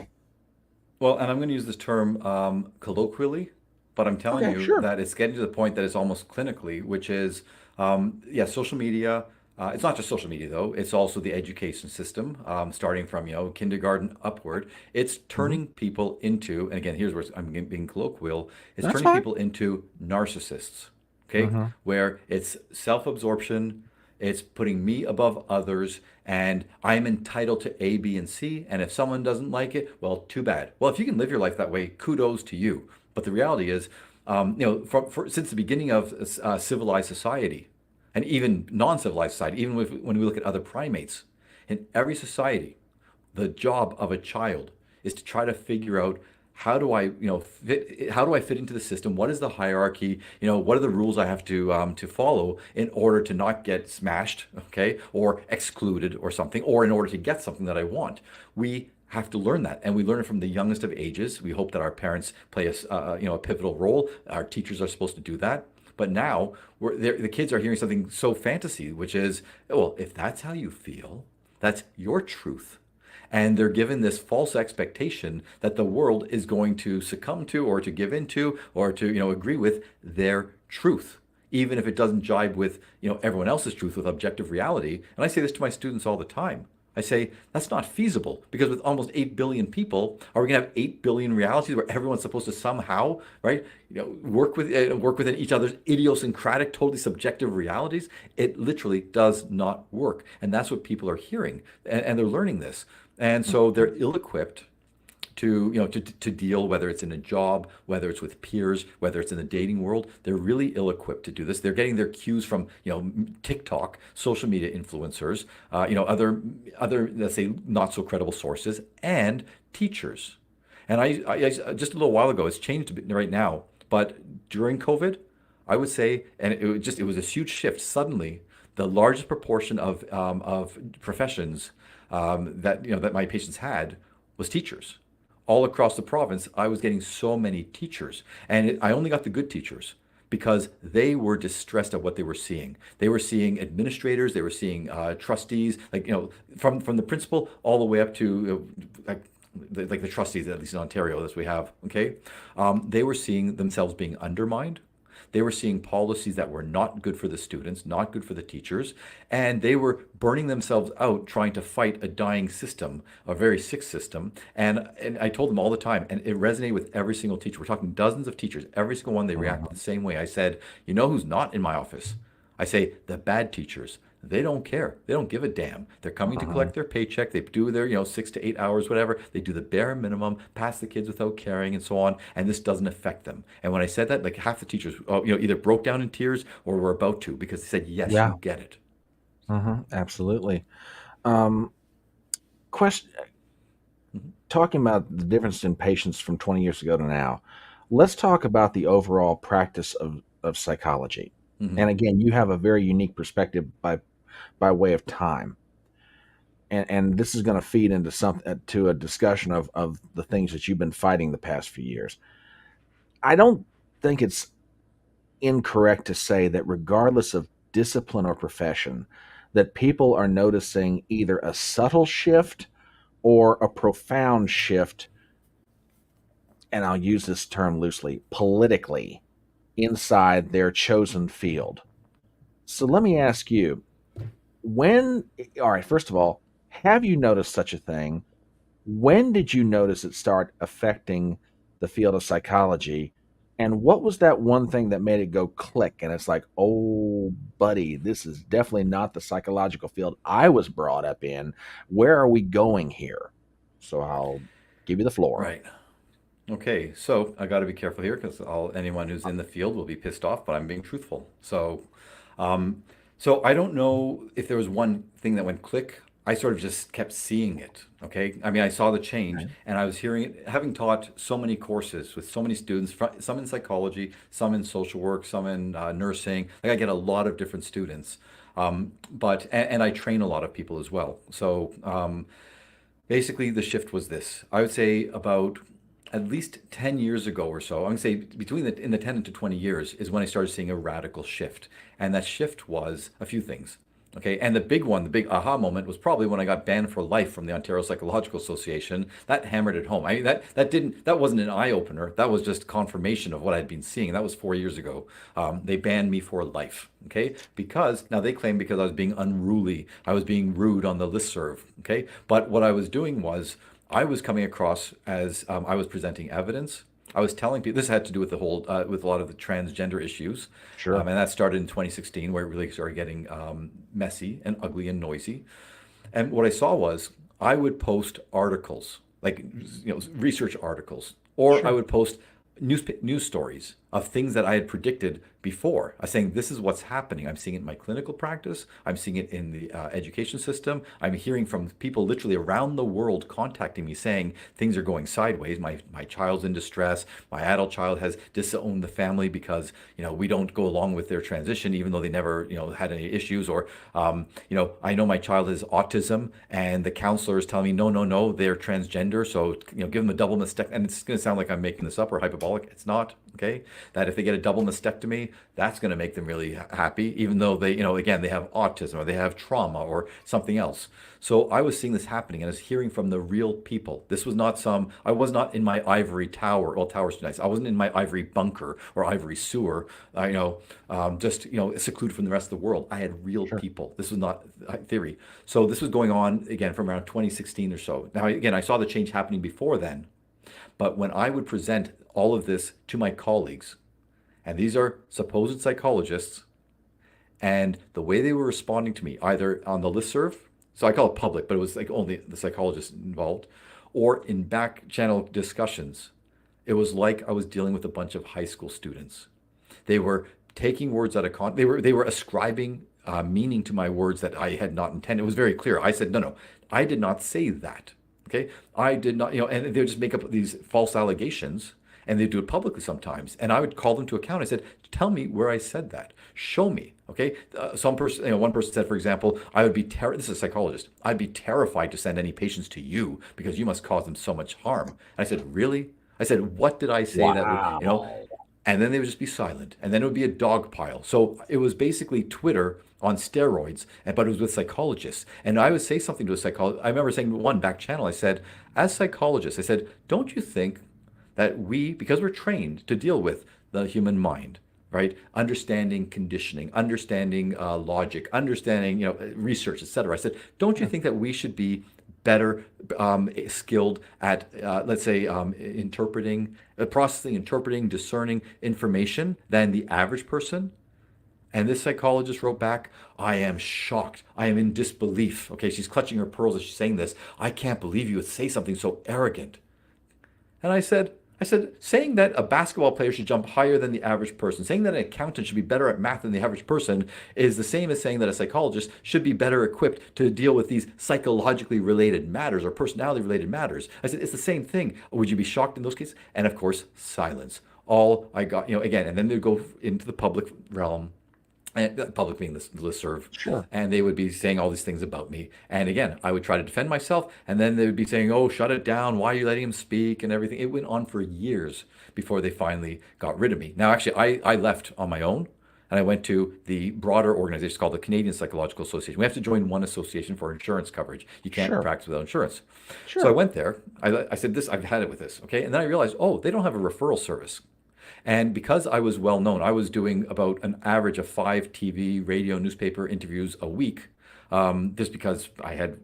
Well, and I'm going to use this term colloquially. but I'm telling Okay, you sure. that it's getting to the point that it's almost clinically, which is, yeah, social media. It's not just social media though; it's also the education system, starting from kindergarten upward. It's Hmm. turning people into, and again, here's where I'm being colloquial. It's That's turning fine. people into narcissists. Okay, Hmm. where it's self-absorption, it's putting me above others, and I'm entitled to A, B, and C. And if someone doesn't like it, well, too bad. Well, if you can live your life that way, kudos to you. But the reality is, since the beginning of civilized society, and even non-civilized society, even when we look at other primates, in every society, the job of a child is to try to figure out how do I fit into the system? What is the hierarchy? What are the rules I have to follow in order to not get smashed, okay, or excluded or something, or in order to get something that I want. We have to learn that, and we learn it from the youngest of ages. We hope that our parents play a pivotal role. Our teachers are supposed to do that. But now the kids are hearing something so fantasy, which is, well, if that's how you feel, that's your truth. And they're given this false expectation that the world is going to succumb to or to give into or to, agree with their truth, even if it doesn't jibe with, everyone else's truth with objective reality. And I say this to my students all the time. I say that's not feasible because with almost 8 billion people, are we going to have 8 billion realities where everyone's supposed to somehow, right, work within each other's idiosyncratic, totally subjective realities? It literally does not work, and that's what people are hearing, and they're learning this, and so they're ill-equipped to deal, whether it's in a job, whether it's with peers, whether it's in the dating world. They're really ill-equipped to do this. They're getting their cues from TikTok, social media influencers, other let's say not so credible sources, and teachers. And I just a little while ago, it's changed a bit right now, but during COVID, I would say, and it was a huge shift. Suddenly, the largest proportion of professions that my patients had was teachers. All across the province, I was getting so many teachers, and I only got the good teachers because they were distressed at what they were seeing. They were seeing administrators, they were seeing trustees, like from the principal all the way up to like the trustees, at least in Ontario, as we have. Okay, they were seeing themselves being undermined. They were seeing policies that were not good for the students, not good for the teachers, and they were burning themselves out trying to fight a dying system, a very sick system. And I told them all the time, and it resonated with every single teacher. We're talking dozens of teachers. Every single one, they reacted the Hmm. same way. I said, you know who's not in my office? I say, the bad teachers. They don't care. They don't give a damn. They're coming to Hmm. collect their paycheck. They do their, 6 to 8 hours, whatever. They do the bare minimum, pass the kids without caring, and so on. And this doesn't affect them. And when I said that, like half the teachers, either broke down in tears or were about to because they said, "Yes, Yeah. you get it." Absolutely. Um, question Mhm. Talking about the difference in patients from 20 years ago to now, let's talk about the overall practice of psychology. And Mhm. again, you have a very unique perspective by way of time. And this is going to feed into some to a discussion of the things that you've been fighting the past few years. I don't think it's incorrect to say that regardless of discipline or profession, that people are noticing either a subtle shift or a profound shift, and I'll use this term loosely, politically inside their chosen field. So let me ask you, when, all right, first of all, have you noticed such a thing? When did you notice it start affecting the field of psychology? And what was that one thing that made it go click? And it's like, oh, buddy, this is definitely not the psychological field I was brought up in. Where are we going here? So I'll give you the floor. Right. Okay. So I got to be careful here because anyone who's in the field will be pissed off, but I'm being truthful. Um, so I don't know if there was one thing that went click. I sort of just kept seeing it. Okay. I mean, I saw the change Okay. and I was hearing it, having taught so many courses with so many students, some in psychology, some in social work, some in nursing. Like I get a lot of different students. And I train a lot of people as well. Basically, the shift was this. I would say about at least 10 years ago or so, I would say in the 10 to 20 years is when I started seeing a radical shift. And that shift was a few things. Okay, and the big one, the big aha moment was probably when I got banned for life from the Ontario Psychological Association. That hammered it home. I mean, that wasn't an eye opener. That was just confirmation of what I'd been seeing. That was 4 years ago. They banned me for life. Okay, because now they claim because I was being unruly, I was being rude on the listserv. Okay, but what I was doing was I was coming across as I was presenting evidence. I was telling people this had to do with the whole with a lot of the transgender issues, Sure. and that started in 2016, where it really started getting messy and ugly and noisy. And what I saw was I would post articles, like research articles, or I Sure. would post news stories of things that I had predicted before. I was saying this is what's happening. I'm seeing it in my clinical practice. I'm seeing it in the education system. I'm hearing from people literally around the world contacting me saying things are going sideways. My child's in distress. My adult child has disowned the family because we don't go along with their transition, even though they never had any issues. Or I know my child has autism, and the counselor is telling me no, no, no, they're transgender. So give them a double mastectomy. And it's going to sound like I'm making this up or hyperbolic. It's not. Okay, that if they get a double mastectomy, that's going to make them really happy, even though they, again, they have autism or they have trauma or something else. So I was seeing this happening and I was hearing from the real people. This was not I was not in my ivory tower. Well, tower's too nice. I wasn't in my ivory bunker or ivory sewer, just, secluded from the rest of the world. I had real Sure. people. This was not theory. So this was going on again from around 2016 or so. Now, again, I saw the change happening before then. But when I would present all of this to my colleagues, and these are supposed psychologists, and the way they were responding to me, either on the listserv, so I call it public, but it was like only the psychologists involved, or in back channel discussions, it was like I was dealing with a bunch of high school students. They were taking words out of context. They were ascribing meaning to my words that I had not intended. It was very clear. I said, no, no, I did not say that. Okay, I did not. And they would just make up these false allegations, and they do it publicly sometimes. And I would call them to account. I said, tell me where I said that. Show me. Okay. Some person, one person said, for example, I would be this is a psychologist. I'd be terrified to send any patients to you because you must cause them so much harm. And I said, really? I said, what did I say that would, Wow. and then they would just be silent. And then it would be a dog pile. So it was basically Twitter on steroids, but it was with psychologists. And I would say something to a psychologist. I remember saying to one back channel, I said, as psychologists, I said, don't you think that we, because we're trained to deal with the human mind, right? Understanding conditioning, understanding logic, understanding, research, et cetera. I said, don't you think that we should be better skilled at, let's say, interpreting, processing, interpreting, discerning information than the average person? And this psychologist wrote back, I am shocked. I am in disbelief. Okay, she's clutching her pearls as she's saying this. I can't believe you would say something so arrogant. And I said, saying that a basketball player should jump higher than the average person, saying that an accountant should be better at math than the average person is the same as saying that a psychologist should be better equipped to deal with these psychologically related matters or personality related matters. I said, it's the same thing. Would you be shocked in those cases? And of course, silence. All I got, again, and then they go into the public realm, and public being the listserv, Sure. and they would be saying all these things about me. And again, I would try to defend myself, and then they would be saying, "Oh, shut it down! Why are you letting him speak?" and everything. It went on for years before they finally got rid of me. Now, actually, I left on my own, and I went to the broader organization called the Canadian Psychological Association. We have to join one association for insurance coverage. You can't Sure. practice without insurance. So I Sure. went there. I said, "This, I've had it with this." Okay, and then I realized, oh, they don't have a referral service. And because I was well known, I was doing about an average of 5 TV, radio, newspaper interviews a week, just because I had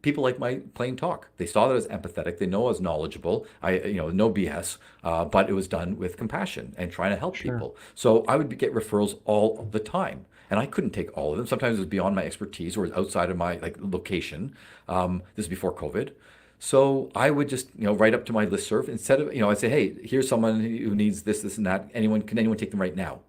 people like my plain talk. They saw that I was empathetic. They know I was knowledgeable. No BS, but it was done with compassion and trying to help Sure. people. So I would get referrals all the time. And I couldn't take all of them. Sometimes it was beyond my expertise or outside of my location. This is before COVID. So I would just, write up to my listserv instead of, I'd say, hey, here's someone who needs this, this, and that. Can anyone take them right now?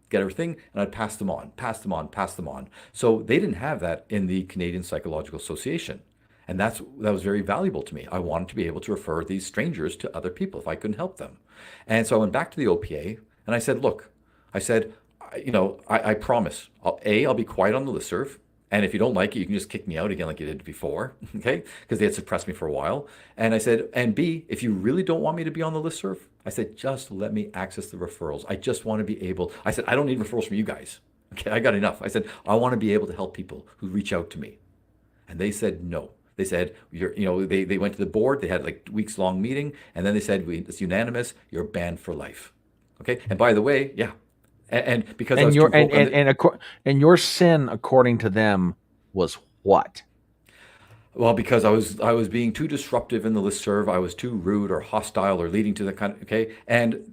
Get everything, and I'd pass them on, pass them on, pass them on. So they didn't have that in the Canadian Psychological Association. And that was very valuable to me. I wanted to be able to refer these strangers to other people if I couldn't help them. And so I went back to the OPA and I said, look, I said, I promise, I'll be quiet on the listserv. And if you don't like it, you can just kick me out again like you did before, okay? Because they had suppressed me for a while. And I said, and B, if you really don't want me to be on the listserv, I said, just let me access the referrals. I just want to be able, I said, I don't need referrals from you guys. Okay, I got enough. I said, I want to be able to help people who reach out to me. And they said no. They said, they went to the board, they had like weeks long meeting, and then they said, it's unanimous, you're banned for life. Okay. And by the way, yeah. And because I And was your too vocal, and your sin, according to them, was what? well, because I was being too disruptive in the listserv, I was too rude or hostile or leading to the kind of, okay. And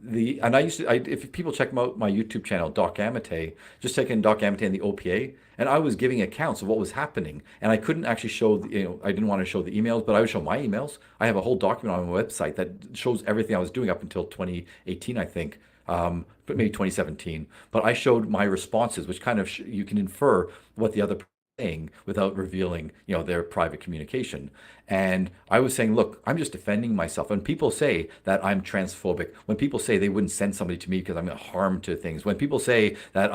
I used to, if people check out my YouTube channel, Doc Amitay, just take in Doc Amitay and the OPA, and I was giving accounts of what was happening, and I couldn't actually show, I didn't want to show the emails, but I would show my emails. I have a whole document on my website that shows everything I was doing up until 2018, I think. But maybe 2017. But I showed my responses, which kind of you can infer what the other saying without revealing, their private communication. And I was saying, look, I'm just defending myself. When people say that I'm transphobic, when people say they wouldn't send somebody to me because I'm going to harm to things, when people say that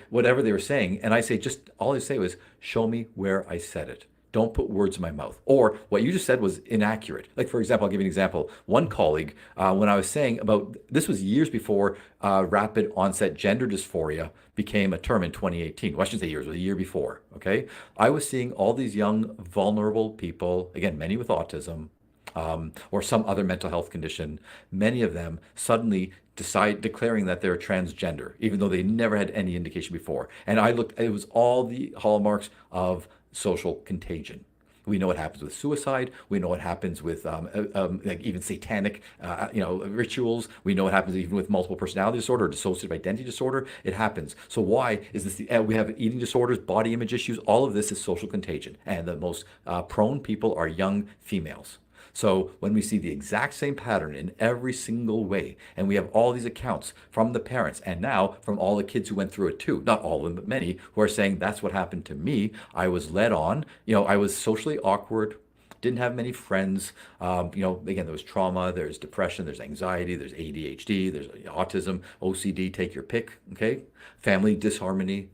whatever they were saying, and I say, just all I say was, show me where I said it. Don't put words in my mouth. Or what you just said was inaccurate. Like, for example, I'll give you an example. One colleague, when I was saying about this was years before rapid onset gender dysphoria became a term in 2018. Well, I shouldn't say years, it was a year before. Okay. I was seeing all these young, vulnerable people, again, many with autism, or some other mental health condition, many of them suddenly declaring that they're transgender, even though they never had any indication before. And I looked, it was all the hallmarks of social contagion. We know what happens with suicide. We know what happens with like even satanic, rituals. We know what happens even with multiple personality disorder or dissociative identity disorder. It happens. So why is this? We have eating disorders, body image issues. All of this is social contagion, and the most prone people are young females. So when we see the exact same pattern in every single way, and we have all these accounts from the parents and now from all the kids who went through it too, not all of them, but many who are saying that's what happened to me. I was led on, I was socially awkward, didn't have many friends. Again, there was trauma, there's depression, there's anxiety, there's ADHD, there's autism, OCD, take your pick, okay? Family disharmony.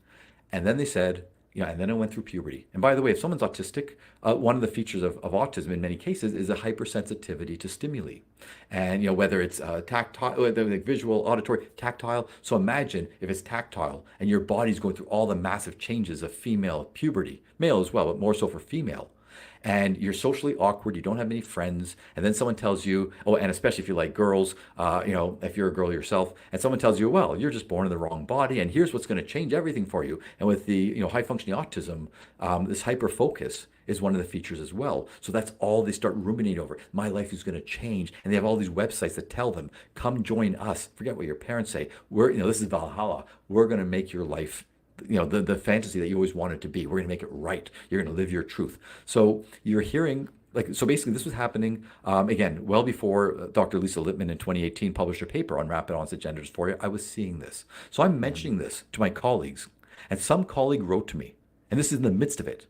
And then they said, and then I went through puberty. And by the way, if someone's autistic, one of the features of autism in many cases is a hypersensitivity to stimuli. And, whether it's tactile, like visual, auditory, tactile. So imagine if it's tactile and your body's going through all the massive changes of female puberty, male as well, but more so for female. And you're socially awkward, you don't have many friends, and then someone tells you, oh, and especially if you like girls, if you're a girl yourself, and someone tells you, well, you're just born in the wrong body, and here's what's going to change everything for you. And with the high functioning autism, this hyper focus is one of the features as well. So that's all they start ruminating over. My life is going to change, and they have all these websites that tell them, come join us. Forget what your parents say. This is Valhalla. We're going to make your life the fantasy that you always wanted to be. We're going to make it right. You're going to live your truth. So you're hearing, so basically this was happening, again, well before Dr. Lisa Lippman in 2018 published a paper on rapid onset gender dysphoria. I was seeing this. So I'm mentioning this to my colleagues, and some colleague wrote to me, and this is in the midst of it.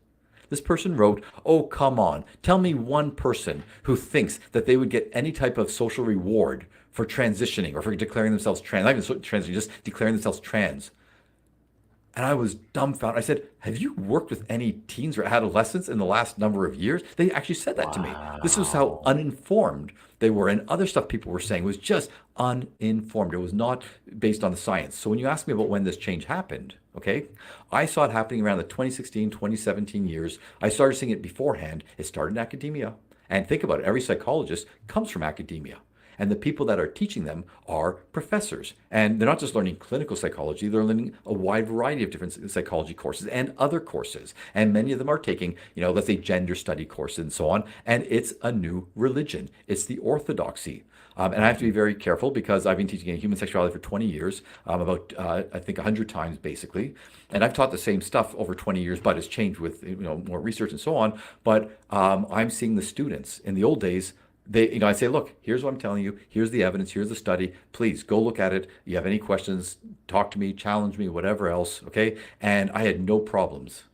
This person wrote, oh, come on. Tell me one person who thinks that they would get any type of social reward for transitioning or for declaring themselves trans, not even transitioning, just declaring themselves trans. And I was dumbfounded. I said, have you worked with any teens or adolescents in the last number of years? They actually said that to me. This was how Wow. uninformed they were. And other stuff people were saying was just uninformed. It was not based on the science. So when you ask me about when this change happened, okay, I saw it happening around the 2016, 2017 years. I started seeing it beforehand. It started in academia. And think about it, every psychologist comes from academia. And the people that are teaching them are professors. And they're not just learning clinical psychology, they're learning a wide variety of different psychology courses and other courses. And many of them are taking, let's say gender study courses and so on. And it's a new religion. It's the orthodoxy. And I have to be very careful because I've been teaching human sexuality for 20 years, about, I think, 100 times basically. And I've taught the same stuff over 20 years, but it's changed with, more research and so on. But I'm seeing the students in the old days, I say, look, here's what I'm telling you. Here's the evidence. Here's the study. Please go look at it. You have any questions, talk to me, challenge me, whatever else. Okay. And I had no problems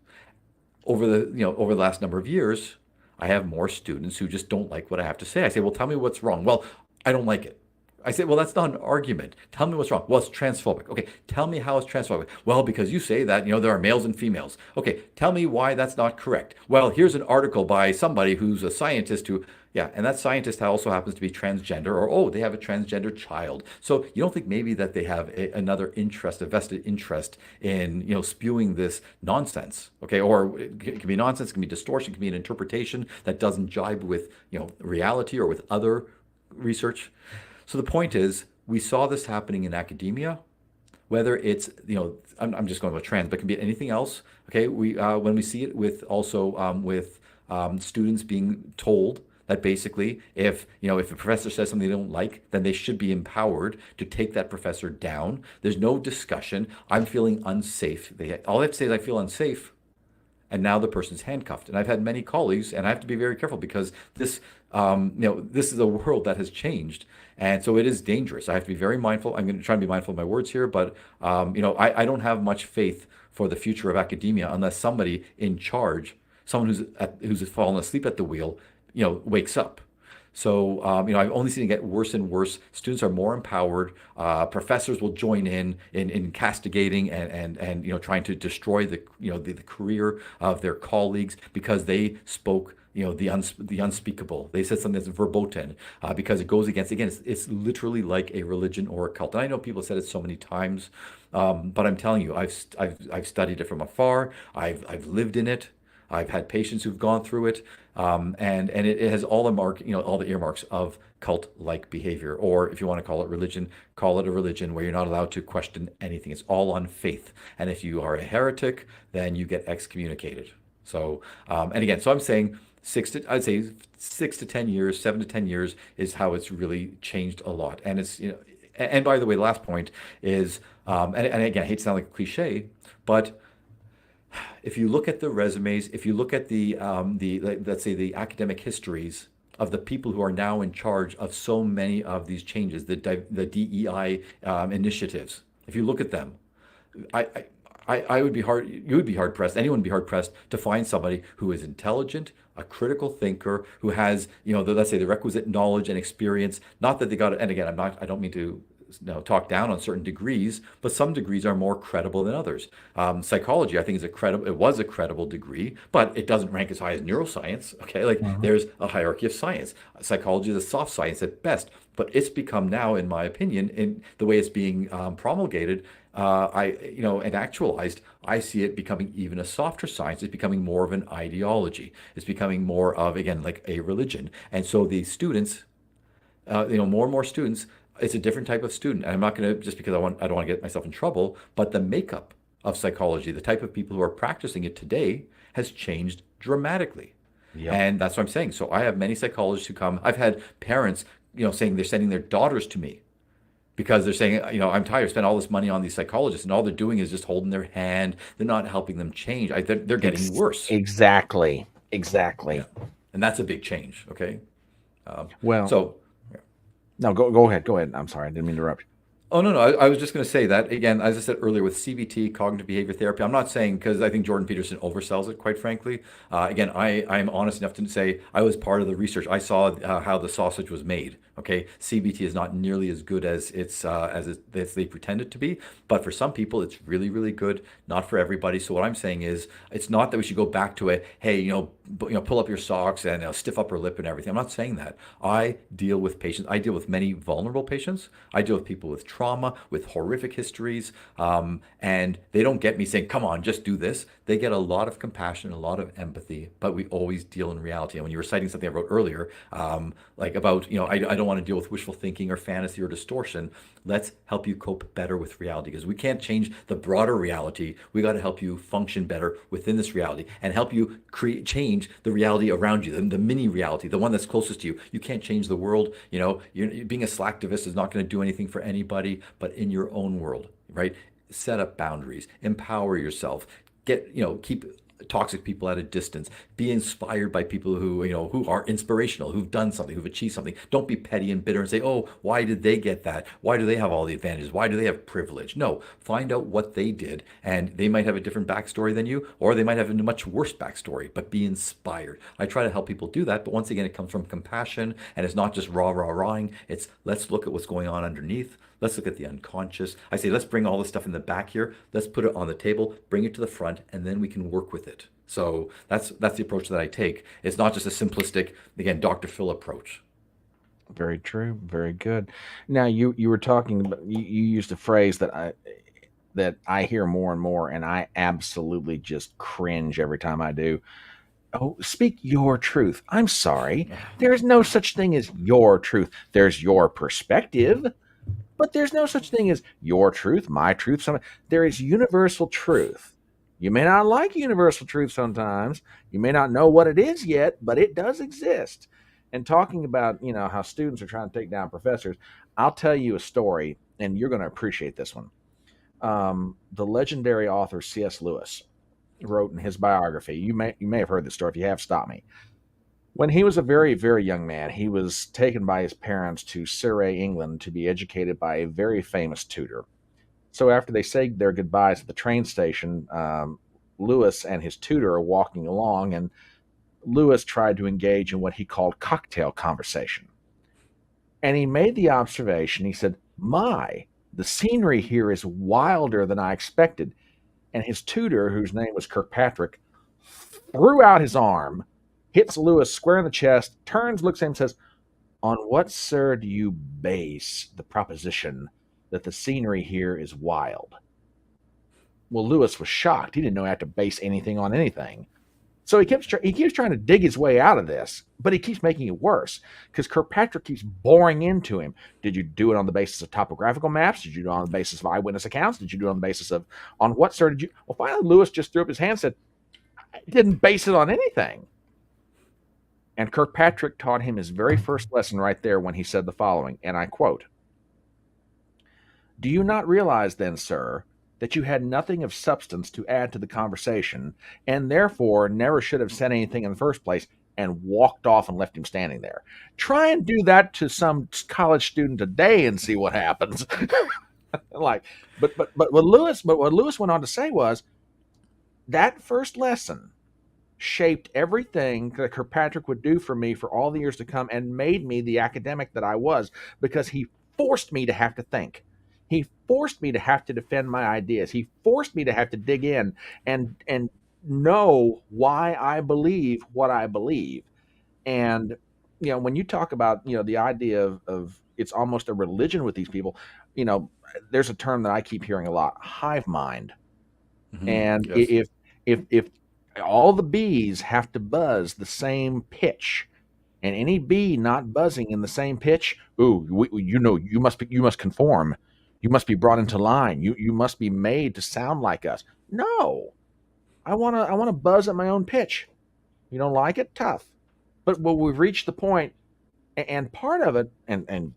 over the last number of years. I have more students who just don't like what I have to say. I say, well, tell me what's wrong. Well, I don't like it. I say, well, that's not an argument. Tell me what's wrong. Well, it's transphobic. Okay, tell me how it's transphobic. Well, because you say that, there are males and females. Okay, tell me why that's not correct. Well, here's an article by somebody who's a scientist who, yeah, and that scientist also happens to be transgender, or, oh, they have a transgender child. So you don't think maybe that they have another interest, a vested interest in, spewing this nonsense, okay? Or it can be nonsense, it can be distortion, it can be an interpretation that doesn't jibe with, reality or with other research. So the point is, we saw this happening in academia, whether it's, I'm just going with trans, but it can be anything else. Okay, when we see it with also with students being told that basically, if a professor says something they don't like, then they should be empowered to take that professor down. There's no discussion. I'm feeling unsafe. All they have to say is I feel unsafe, and now the person's handcuffed. And I've had many colleagues, and I have to be very careful because this is a world that has changed, and so it is dangerous. I have to be very mindful. I'm going to try and be mindful of my words here, but I don't have much faith for the future of academia unless somebody in charge, someone who's fallen asleep at the wheel, wakes up. So, I've only seen it get worse and worse. Students are more empowered. Professors will join in castigating and trying to destroy the career of their colleagues because they spoke the unspeakable. They said something that's verboten because it goes against, again, it's literally like a religion or a cult. And I know people have said it so many times, but I'm telling you, I've studied it from afar. I've lived in it. I've had patients who've gone through it, and it has all the earmarks of cult-like behavior, or if you want to call it religion, call it a religion where you're not allowed to question anything. It's all on faith, and if you are a heretic, then you get excommunicated. So, and again, so I'm saying I'd say 6 to 10 years, 7 to 10 years is how it's really changed a lot, and it's and by the way, the last point is, and again, I hate to sound like a cliche, but if you look at the resumes, if you look at let's say the academic histories of the people who are now in charge of so many of these changes, the DEI initiatives, if you look at them, I would be you would be hard pressed, anyone would be hard pressed to find somebody who is intelligent, a critical thinker, who has, let's say the requisite knowledge and experience. Not that they got it, and again, I don't mean to talk down on certain degrees, but some degrees are more credible than others. Psychology, I think, it was a credible degree, but it doesn't rank as high as neuroscience. Okay, there's a hierarchy of science. Psychology is a soft science at best, but it's become now, in my opinion, in the way it's being promulgated, and actualized, I see it becoming even a softer science. It's becoming more of an ideology. It's becoming more of, again, like a religion. And so the students, more and more students, it's a different type of student. And I'm not going to, just because I don't want to get myself in trouble, but the makeup of psychology, the type of people who are practicing it today has changed dramatically. Yep. And that's what I'm saying. So I have many psychologists who come. I've had parents, saying they're sending their daughters to me because they're saying, I'm tired of spending all this money on these psychologists, and all they're doing is just holding their hand. They're not helping them change. They're getting worse. Exactly. Yeah. And that's a big change. Okay. No, go ahead. I'm sorry, I didn't mean to interrupt. Oh, no. I was just going to say that, again, as I said earlier, with CBT, cognitive behavior therapy, I'm not saying, because I think Jordan Peterson oversells it, quite frankly. Again, I'm honest enough to say I was part of the research. I saw how the sausage was made. Okay, CBT is not nearly as good as as they pretend it to be, but for some people, it's really, really good. Not for everybody. So what I'm saying is, it's not that we should go back to a, hey, pull up your socks and stiff upper lip and everything. I'm not saying that. I deal with patients. I deal with many vulnerable patients. I deal with people with trauma, with horrific histories, and they don't get me saying, come on, just do this. They get a lot of compassion, a lot of empathy, but we always deal in reality. And when you were citing something I wrote earlier, about, I don't want to deal with wishful thinking or fantasy or distortion. Let's help you cope better with reality, because we can't change the broader reality. We got to help you function better within this reality and help you change the reality around you, the mini reality, the one that's closest to you. You can't change the world. Being a slacktivist is not going to do anything for anybody, but in your own world, right? Set up boundaries, empower yourself, keep toxic people at a distance. Be inspired by people who, who are inspirational, who've done something, who've achieved something. Don't be petty and bitter and say, oh, why did they get that? Why do they have all the advantages? Why do they have privilege? No, find out what they did, and they might have a different backstory than you, or they might have a much worse backstory, but be inspired. I try to help people do that, but once again, it comes from compassion, and it's not just rawing. It's let's look at what's going on underneath. Let's look at the unconscious. I say, let's bring all the stuff in the back here. Let's put it on the table, bring it to the front, and then we can work with it. So that's the approach that I take. It's not just a simplistic, again, Dr. Phil approach. Very true. Very good. Now you were talking about, you used a phrase that I hear more and more, and I absolutely just cringe every time I do. Oh, speak your truth. I'm sorry. There's no such thing as your truth. There's your perspective, but there's no such thing as your truth, my truth. There is universal truth. You may not like universal truth sometimes. You may not know what it is yet, but it does exist. And talking about, how students are trying to take down professors, I'll tell you a story, and you're going to appreciate this one. The legendary author C.S. Lewis wrote in his biography. You may have heard this story. If you have, stop me. When he was a very, very young man, he was taken by his parents to Surrey, England, to be educated by a very famous tutor. So after they say their goodbyes at the train station, Lewis and his tutor are walking along, and Lewis tried to engage in what he called cocktail conversation. And he made the observation, he said, the scenery here is wilder than I expected. And his tutor, whose name was Kirkpatrick, threw out his arm, hits Lewis square in the chest, turns, looks at him, and says, on what, sir, do you base the proposition that the scenery here is wild? Well, Lewis was shocked. He didn't know how to base anything on anything. So he keeps trying to dig his way out of this, but he keeps making it worse because Kirkpatrick keeps boring into him. Did you do it on the basis of topographical maps? Did you do it on the basis of eyewitness accounts? Did you do it on the basis of, on what, sir, did you? Well, finally, Lewis just threw up his hand and said, I didn't base it on anything. And Kirkpatrick taught him his very first lesson right there when he said the following, and I quote, do you not realize then, sir, that you had nothing of substance to add to the conversation, and therefore never should have said anything in the first place, and walked off and left him standing there? Try and do that to some college student today and see what happens. But what Lewis went on to say was that first lesson shaped everything that Kirkpatrick would do for me for all the years to come, and made me the academic that I was, because he forced me to have to think. He forced me to have to defend my ideas. He forced me to have to dig in and know why I believe what I believe. And, when you talk about, the idea of it's almost a religion with these people, there's a term that I keep hearing a lot, hive mind. Mm-hmm. And yes. if all the bees have to buzz the same pitch, and any bee not buzzing in the same pitch, you must conform. You must be brought into line. You must be made to sound like us. No, I wanna buzz at my own pitch. You don't like it? Tough. But we've reached the point, and part of it, and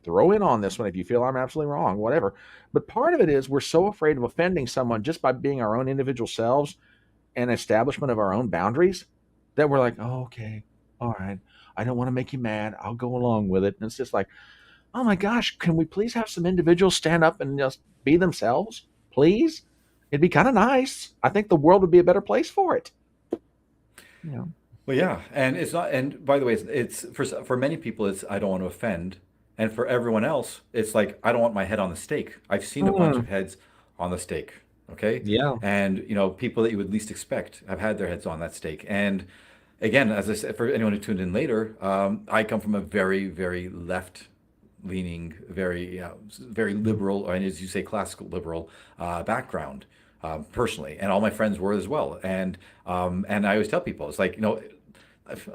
throw in on this one if you feel I'm absolutely wrong, whatever. But part of it is we're so afraid of offending someone just by being our own individual selves and establishment of our own boundaries that we're like, oh, okay, all right, I don't want to make you mad. I'll go along with it. And it's just like, oh my gosh, can we please have some individuals stand up and just be themselves, please? It'd be kind of nice. I think the world would be a better place for it. Well, yeah, and it's not. And by the way, it's for many people, it's I don't want to offend, and for everyone else, it's like I don't want my head on the stake. I've seen a bunch of heads on the stake. Okay. Yeah. And people that you would least expect have had their heads on that stake. And again, as I said, for anyone who tuned in later, I come from a very, very left leaning, very liberal, and as you say, classical liberal background, personally, and all my friends were as well. And I always tell people, it's like,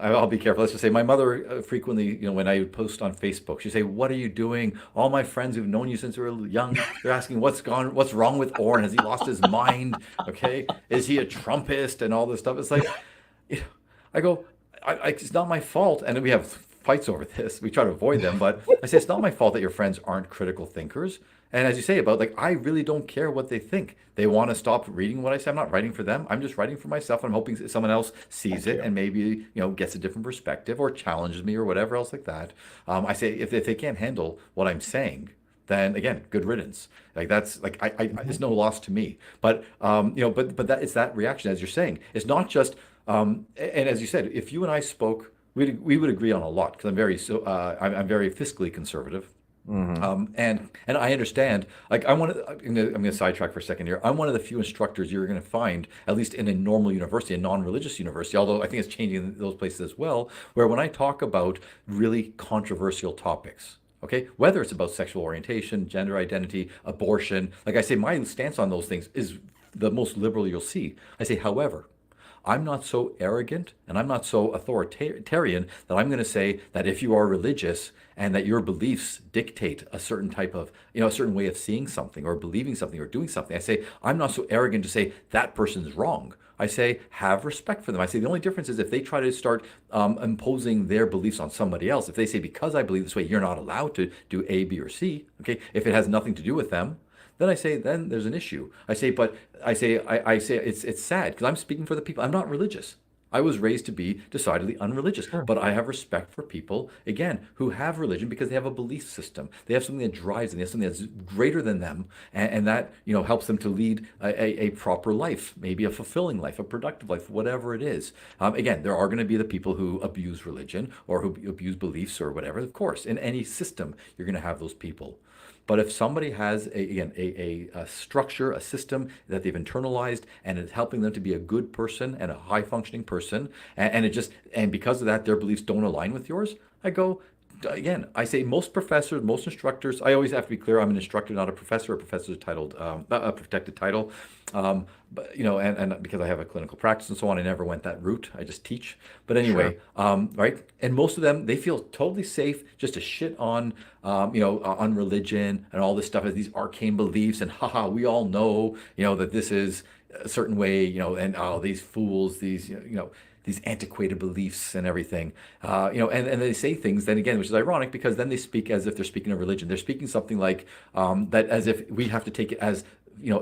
I'll be careful. Let's just say my mother frequently, when I would post on Facebook, she'd say, "What are you doing? All my friends who've known you since we were young, they're asking what's wrong with Oren? Has he lost his mind? Okay, is he a Trumpist and all this stuff?" It's like, I go, it's not my fault, and we have fights over this. We try to avoid them, but I say it's not my fault that your friends aren't critical thinkers. And as you say about like, I really don't care what they think. They want to stop reading what I say. I'm not writing for them. I'm just writing for myself. I'm hoping someone else sees Thank it you. and maybe, gets a different perspective or challenges me or whatever else like that. I say if they can't handle what I'm saying, then again, good riddance. Like that's like Mhm. it's no loss to me. But but that it's that reaction as you're saying. It's not just and as you said, if you and I spoke, we would agree on a lot because I'm very fiscally conservative. Mhm. And I understand. Like I'm gonna sidetrack for a second here. I'm one of the few instructors you're gonna find, at least in a normal university, a non-religious university. Although I think it's changing in those places as well, where when I talk about really controversial topics, okay, whether it's about sexual orientation, gender identity, abortion, like I say, my stance on those things is the most liberal you'll see. I say, however, I'm not so arrogant and I'm not so authoritarian that I'm going to say that if you are religious and that your beliefs dictate a certain type of, a certain way of seeing something or believing something or doing something. I say, I'm not so arrogant to say that person's wrong. I say, have respect for them. I say, the only difference is if they try to start imposing their beliefs on somebody else, if they say, because I believe this way, you're not allowed to do A, B, or C, okay, if it has nothing to do with them, then I say, then there's an issue. I say it's sad because I'm speaking for the people. I'm not religious. I was raised to be decidedly unreligious, Sure. but I have respect for people, again, who have religion because they have a belief system. They have something that drives them. They have something that's greater than them, and that helps them to lead a proper life, maybe a fulfilling life, a productive life, whatever it is. Again, there are going to be the people who abuse religion or who abuse beliefs or whatever. Of course, in any system, you're going to have those people. But if somebody has a structure, a system that they've internalized and it's helping them to be a good person and a high functioning person, and because of that their beliefs don't align with yours, I go again. I say most professors, most instructors. I always have to be clear. I'm an instructor, not a professor. A professor is titled a protected title. But and because I have a clinical practice and so on, I never went that route. I just teach. But Sure. anyway, right? And most of them, they feel totally safe just to shit on religion and all this stuff as these arcane beliefs. And haha, we all know, that this is a certain way, and these fools, these antiquated beliefs and everything, and they say things then again, which is ironic because then they speak as if they're speaking of religion. They're speaking something like that as if we have to take it as,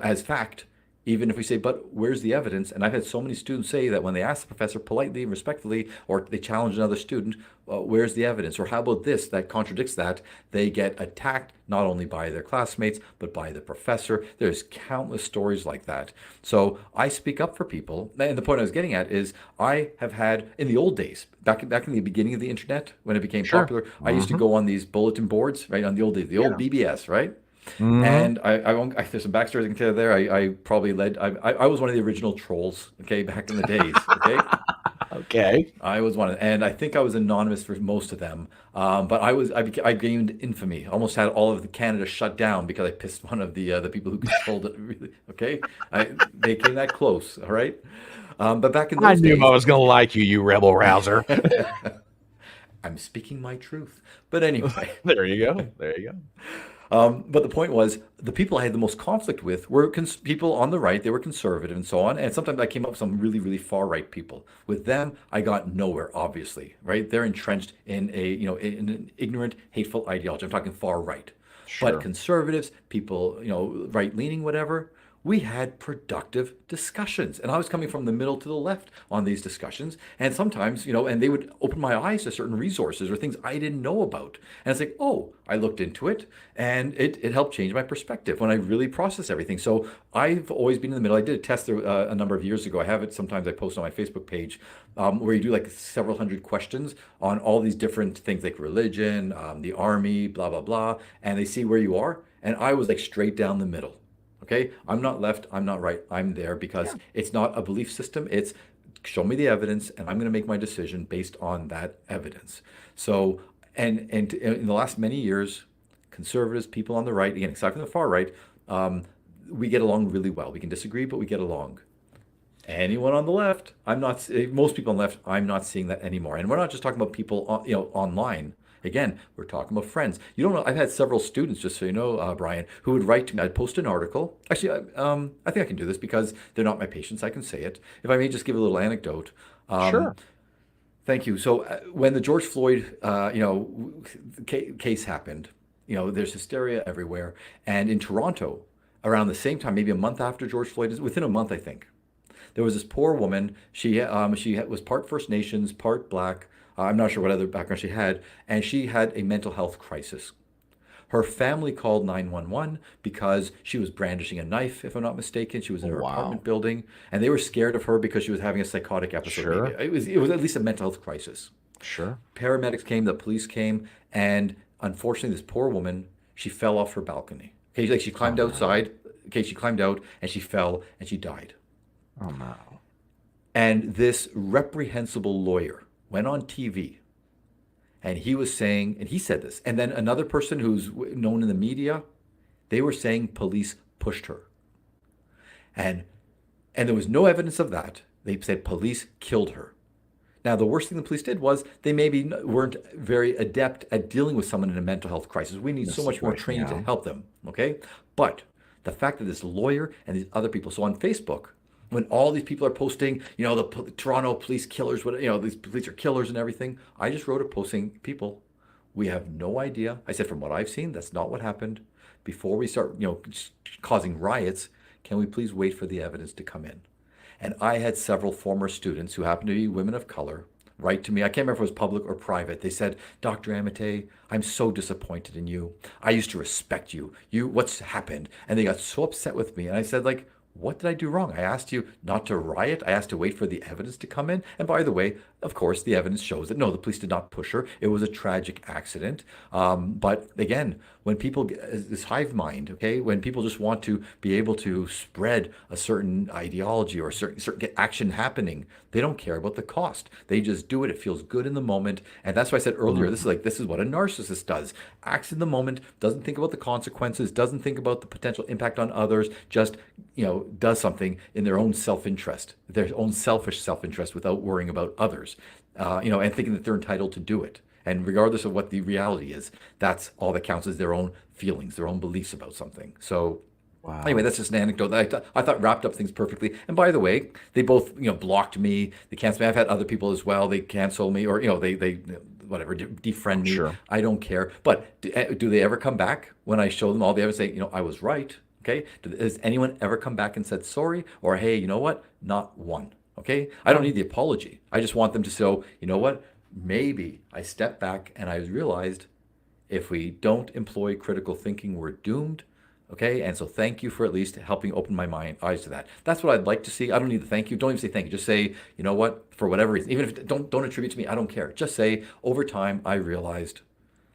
as fact, even if we say, but where's the evidence? And I've had so many students say that when they ask the professor politely and respectfully, or they challenge another student, where's the evidence? Or how about this that contradicts that? They get attacked not only by their classmates, but by the professor. There's countless stories like that. So I speak up for people. And the point I was getting at is I have had, in the old days, back in the beginning of the internet, when it became Sure. popular, I used to Mhm. go on these bulletin boards, right, on the old days, the old Yeah. BBS, right? Mhm. And I won't. There's some backstories I can tell you there. I probably led. I was one of the original trolls. Okay, back in the days. Okay, Okay. I was one, and I think I was anonymous for most of them. But I gained infamy. Almost had all of the Canada shut down because I pissed one of the people who controlled it. Really. Okay, they came that close. All right. But back in I those knew I days, was going to like you, you rebel rouser. I'm speaking my truth. But anyway. There you go. There you go. But the point was, the people I had the most conflict with were people on the right. They were conservative and so on. And sometimes I came up with some really, really far right people. With them, I got nowhere. Obviously, right? They're entrenched in in an ignorant, hateful ideology. I'm talking far right. But Sure. conservatives, people, right leaning, whatever, we had productive discussions. And I was coming from the middle to the left on these discussions. And sometimes, and they would open my eyes to certain resources or things I didn't know about. And it's like, oh, I looked into it and it helped change my perspective when I really process everything. So I've always been in the middle. I did a test there, a number of years ago. I have it sometimes I post on my Facebook page where you do like several hundred questions on all these different things like religion, the army, blah, blah, blah. And they see where you are. And I was like straight down the middle. Okay, I'm not left, I'm not right, I'm there because Yeah. it's not a belief system. It's show me the evidence and I'm going to make my decision based on that evidence. So, and in the last many years, conservatives, people on the right, again, aside from the far right, um, we get along really well. We can disagree, but we get along. Anyone on the left, I'm not. Most people on the left, I'm not seeing that anymore. And we're not just talking about people, online. Again, we're talking about friends. You don't know. I've had several students, just so you know, Brian, who would write to me. I'd post an article. Actually, I think I can do this because they're not my patients. I can say it. If I may just give a little anecdote. Sure. Thank you. So when the George Floyd, case happened, There's hysteria everywhere. And in Toronto, around the same time, maybe a month after George Floyd, within a month, I think, there was this poor woman. She was part First Nations, part Black. I'm not sure what other background she had, and she had a mental health crisis. Her family called 911 because she was brandishing a knife, if I'm not mistaken. She was in her apartment Wow. building, and they were scared of her because she was having a psychotic episode. Maybe Sure. it was at least a mental health crisis. Sure. Paramedics came, the police came, and unfortunately, this poor woman, she fell off her balcony. Okay, like she Oh climbed no. outside. Okay, she climbed out and she fell and she died. Oh no. And this reprehensible lawyer went on TV and he was saying, and he said this, and then another person who's known in the media, they were saying police pushed her. And and there was no evidence of that. They said police killed her. Now, the worst thing the police did was they maybe weren't very adept at dealing with someone in a mental health crisis. We need In this so much more situation, training to yeah. help them, okay? But the fact that this lawyer and these other people, so on Facebook, when all these people are posting, the Toronto police killers, these police are killers and everything, I just wrote a posting, people, we have no idea. I said, from what I've seen, that's not what happened. Before we start, causing riots, can we please wait for the evidence to come in? And I had several former students who happened to be women of color write to me. I can't remember if it was public or private. They said, Dr. Amitay, I'm so disappointed in you. I used to respect you. What's happened? And they got so upset with me. And I said, like, what did I do wrong? I asked you not to riot. I asked to wait for the evidence to come in. And by the way, of course, the evidence shows that no, the police did not push her. It was a tragic accident. But again, when people get this hive mind, okay, when people just want to be able to spread a certain ideology or certain action happening, they don't care about the cost. They just do it. It feels good in the moment. And that's why I said earlier, Mhm. this is what a narcissist does. Acts in the moment, doesn't think about the consequences, doesn't think about the potential impact on others, just does something in their own self-interest, their own selfish self-interest without worrying about others, and thinking that they're entitled to do it. And regardless of what the reality is, that's all that counts is their own feelings, their own beliefs about something. So anyway, Wow. that's just an anecdote that I thought wrapped up things perfectly. And by the way, they both, blocked me. They canceled me. I've had other people as well. They cancel me or, they whatever, defriend me. Sure. I don't care. But do they ever come back when I show them all the evidence, say, I was right? Okay. Has anyone ever come back and said sorry? Or, hey, you know what? Not one. Okay. I don't No. need the apology. I just want them to say, you know what? Maybe I stepped back and I realized if we don't employ critical thinking, we're doomed. Okay, and so thank you for at least helping open my eyes to that. That's what I'd like to see. I don't need the thank you. Don't even say thank you. Just say, you know what, for whatever reason, even if don't attribute to me, I don't care. Just say, over time, I realized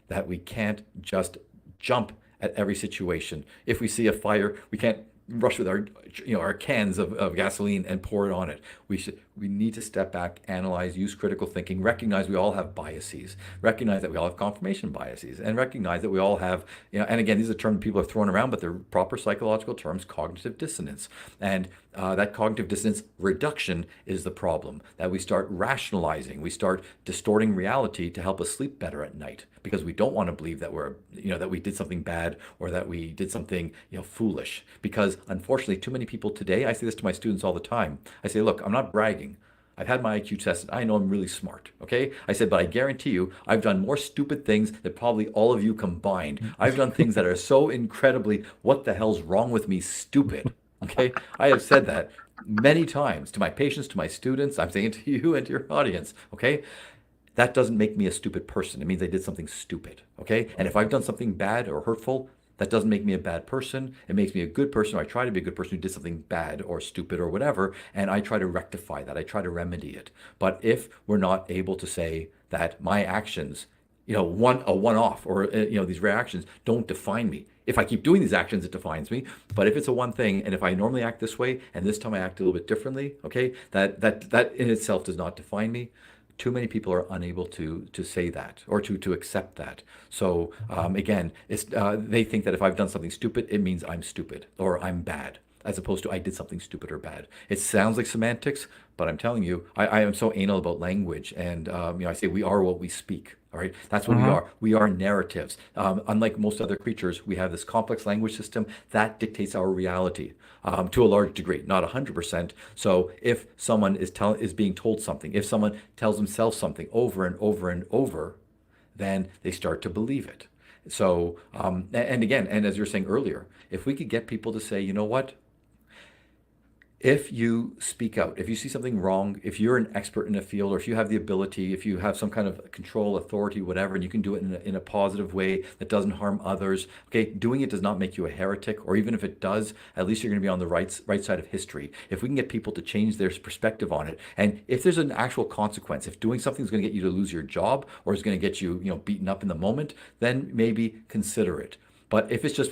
that we can't just jump at every situation. If we see a fire, we can't rush with our cans of gasoline and pour it on it. We need to step back, analyze, use critical thinking, recognize we all have biases, recognize that we all have confirmation biases, and recognize that we all have, and again, these are terms people are throwing around, but they're proper psychological terms, cognitive dissonance. And that cognitive dissonance reduction is the problem, that we start rationalizing, we start distorting reality to help us sleep better at night because we don't want to believe that that we did something bad or that we did something, foolish. Because unfortunately, too many people today, I say this to my students all the time. I say, look, I'm not bragging. I've had my IQ tested. I know I'm really smart. Okay. I said, but I guarantee you, I've done more stupid things than probably all of you combined. I've done things that are so incredibly, what the hell's wrong with me, stupid. Okay. I have said that many times to my patients, to my students. I'm saying it to you and to your audience. Okay. That doesn't make me a stupid person. It means I did something stupid. Okay. And if I've done something bad or hurtful, that doesn't make me a bad person. It makes me a good person, or I try to be a good person who did something bad or stupid or whatever, and I try to rectify that. I try to remedy it. But if we're not able to say that my actions, one-off or these reactions don't define me. If I keep doing these actions, it defines me. But if it's a one thing, and if I normally act this way, and this time I act a little bit differently, okay, that in itself does not define me. Too many people are unable to say that or to accept that. So again, they think that if I've done something stupid, it means I'm stupid or I'm bad, as opposed to I did something stupid or bad. It sounds like semantics, but I'm telling you, I am so anal about language, and I say we are what we speak. All right, that's what we Uh-huh. are. We are narratives. Unlike most other creatures, we have this complex language system that dictates our reality to a large degree, not 100%. So if someone is being told something, if someone tells themselves something over and over and over, then they start to believe it. So, and again, and as you were saying earlier, if we could get people to say, you know what, if you speak out, if you see something wrong, if you're an expert in a field, or if you have the ability, if you have some kind of control, authority, whatever, and you can do it in a positive way that doesn't harm others, okay, doing it does not make you a heretic, or even if it does, at least you're going to be on the right side of history. If we can get people to change their perspective on it, and if there's an actual consequence, if doing something is going to get you to lose your job or is going to get you, beaten up in the moment, then maybe consider it. But if it's just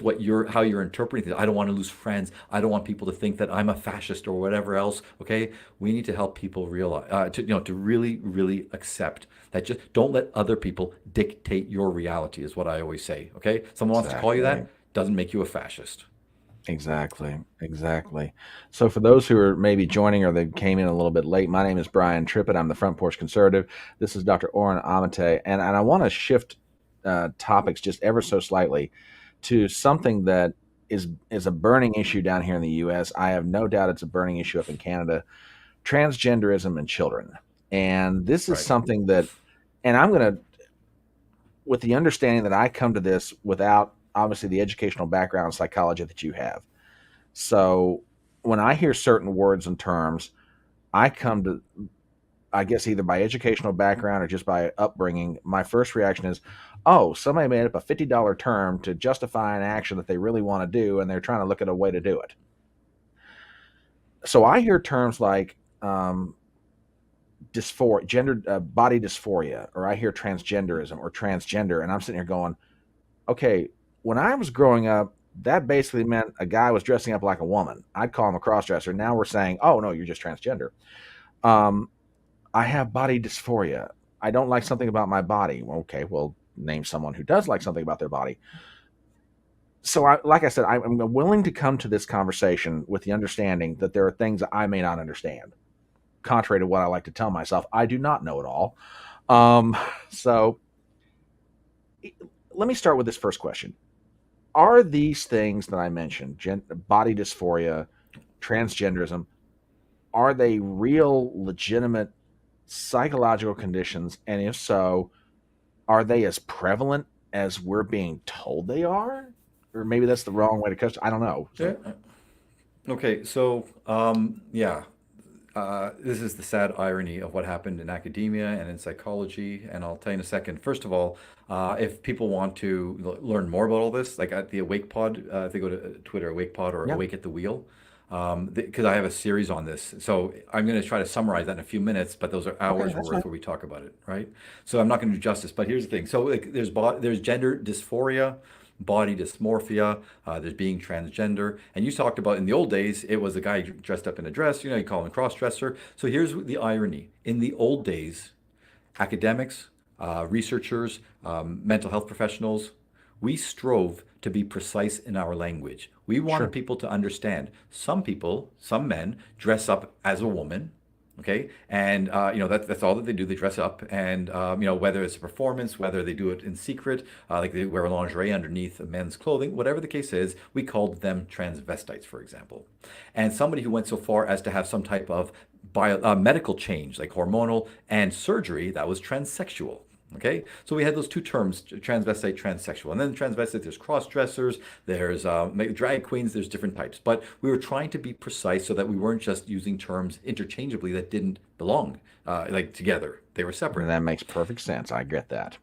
how you're interpreting it, I don't want to lose friends. I don't want people to think that I'm a fascist or whatever else. Okay, we need to help people realize, to really, really accept that. Just don't let other people dictate your reality, is what I always say. Okay, someone wants to call you Exactly. that, doesn't make you a fascist. Exactly. Exactly. So, for those who are maybe joining or they came in a little bit late, my name is Brian Trippett. I'm the Front Porch Conservative. This is Dr. Oren Amitay, and I want to shift topics just ever so slightly to something that is a burning issue down here in the U.S. I have no doubt it's a burning issue up in Canada: transgenderism and children. And this is Right. something that, and I'm going to, with the understanding that I come to this without obviously the educational background in psychology that you have. So when I hear certain words and terms, I come to, I guess, either by educational background or just by upbringing, my first reaction is, oh, somebody made up a $50 term to justify an action that they really want to do, and they're trying to look at a way to do it. So I hear terms like dysphoria, gender, body dysphoria, or I hear transgenderism or transgender, and I'm sitting here going, okay, when I was growing up, that basically meant a guy was dressing up like a woman. I'd call him a crossdresser. Now we're saying, oh no, you're just transgender. Um, I have body dysphoria. I don't like something about my body. Well, okay, well, name someone who does like something about their body. So, like I said, I'm willing to come to this conversation with the understanding that there are things that I may not understand. Contrary to what I like to tell myself, I do not know it all. So, let me start with this first question: are these things that I mentioned, body dysphoria, transgenderism, are they real, legitimate psychological conditions? And if so, are they as prevalent as we're being told they are? Or maybe that's the wrong way to question. I don't know. Yeah. So, Okay. So, yeah. This is the sad irony of what happened in academia and in psychology, and I'll tell you in a second. First of all, if people want to learn more about all this, like at the Awake Pod, if they go to Twitter, Awake Pod or yeah. Awake at the Wheel, because I have a series on this. So I'm going to try to summarize that in a few minutes, but those are Okay, hours that's worth fine. where we talk about it, right? So I'm not going to do justice, but here's the thing. So like, there's gender dysphoria, body dysmorphia, there's being transgender. And you talked about in the old days, it was a guy dressed up in a dress, you call him cross-dresser. So here's the irony. In the old days, academics, researchers, mental health professionals, we strove to be precise in our language. We wanted Sure. people to understand. Some people, some men, dress up as a woman. Okay, and that's all that they do. They dress up, and whether it's a performance, whether they do it in secret, like they wear lingerie underneath men's clothing, whatever the case is, we called them transvestites, for example. And somebody who went so far as to have some type of medical change, like hormonal and surgery, that was transsexual. Okay, so we had those two terms, transvestite, transsexual, and then transvestite. There's cross-dressers, there's drag queens, there's different types. But we were trying to be precise so that we weren't just using terms interchangeably that didn't belong, like together. They were And separate, that makes perfect sense. I get that.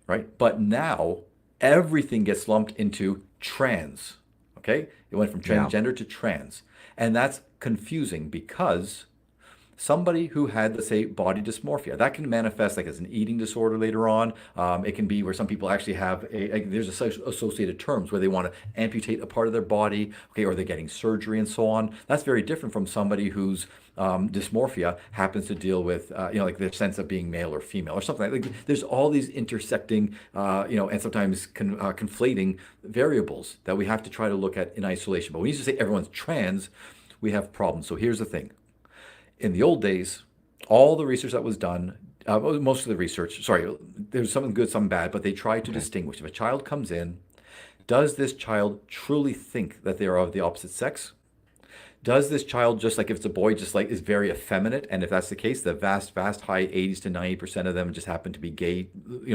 right? But now everything gets lumped into trans. Okay, it went from Yeah. transgender to trans, and that's confusing because somebody who had, let's say, body dysmorphia. That can manifest like as an eating disorder later on. It can be where some people actually have there's associated terms where they want to amputate a part of their body, okay, or they're getting surgery and so on. That's very different from somebody whose dysmorphia happens to deal with, like their sense of being male or female or something. Like there's all these intersecting, and sometimes conflating variables that we have to try to look at in isolation. But when you just say everyone's trans, we have problems. So here's the thing. In the old days, all the research that was done, most of the research, sorry, there's some good, some bad, but they tried to Okay. distinguish. If a child comes in, does this child truly think that they are of the opposite sex? Does this child, just like if it's a boy, just like is very effeminate? And if that's the case, the vast high 80s to 90% of them just happen to be gay,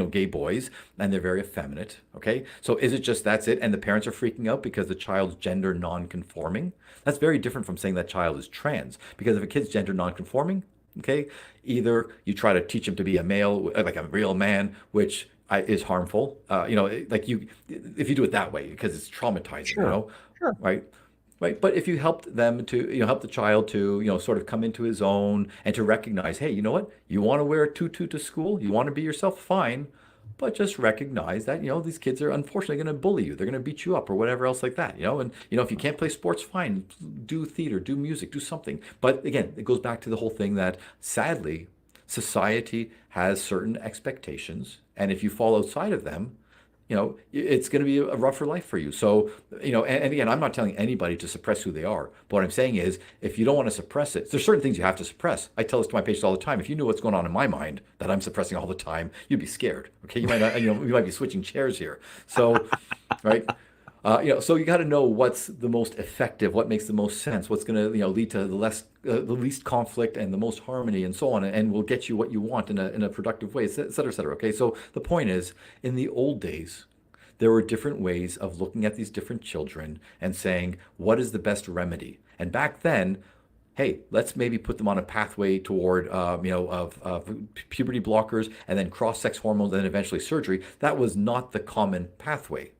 gay boys, and they're very effeminate. Okay. So is it just that's it? And the parents are freaking out because the child's gender non-conforming? That's very different from saying that child is trans. Because if a kid's gender non-conforming, okay, either you try to teach him to be a male, like a real man, which is harmful. Like if you do it that way, because it's traumatizing, Sure. Sure. right? Right. But if you helped them to, help the child to, sort of come into his own and to recognize, hey, you know what? You want to wear a tutu to school? You want to be yourself? Fine. But just recognize that, these kids are unfortunately going to bully you. They're going to beat you up or whatever else like that, And, if you can't play sports, fine. Do theater, do music, do something. But again, it goes back to the whole thing that sadly, society has certain expectations. And if you fall outside of them, it's going to be a rougher life for you. So, and again, I'm not telling anybody to suppress who they are. But what I'm saying is, if you don't want to suppress it, there's certain things you have to suppress. I tell this to my patients all the time. If you knew what's going on in my mind that I'm suppressing all the time, you'd be scared. Okay, you might not, you might be switching chairs here. So, right. So you got to know what's the most effective, what makes the most sense, what's going to, lead to the least conflict and the most harmony and so on, and will get you what you want in a productive way, et cetera, et cetera. Okay. So the point is, in the old days, there were different ways of looking at these different children and saying, what is the best remedy? And back then, hey, let's maybe put them on a pathway toward, of puberty blockers and then cross-sex hormones and then eventually surgery. That was not the common pathway.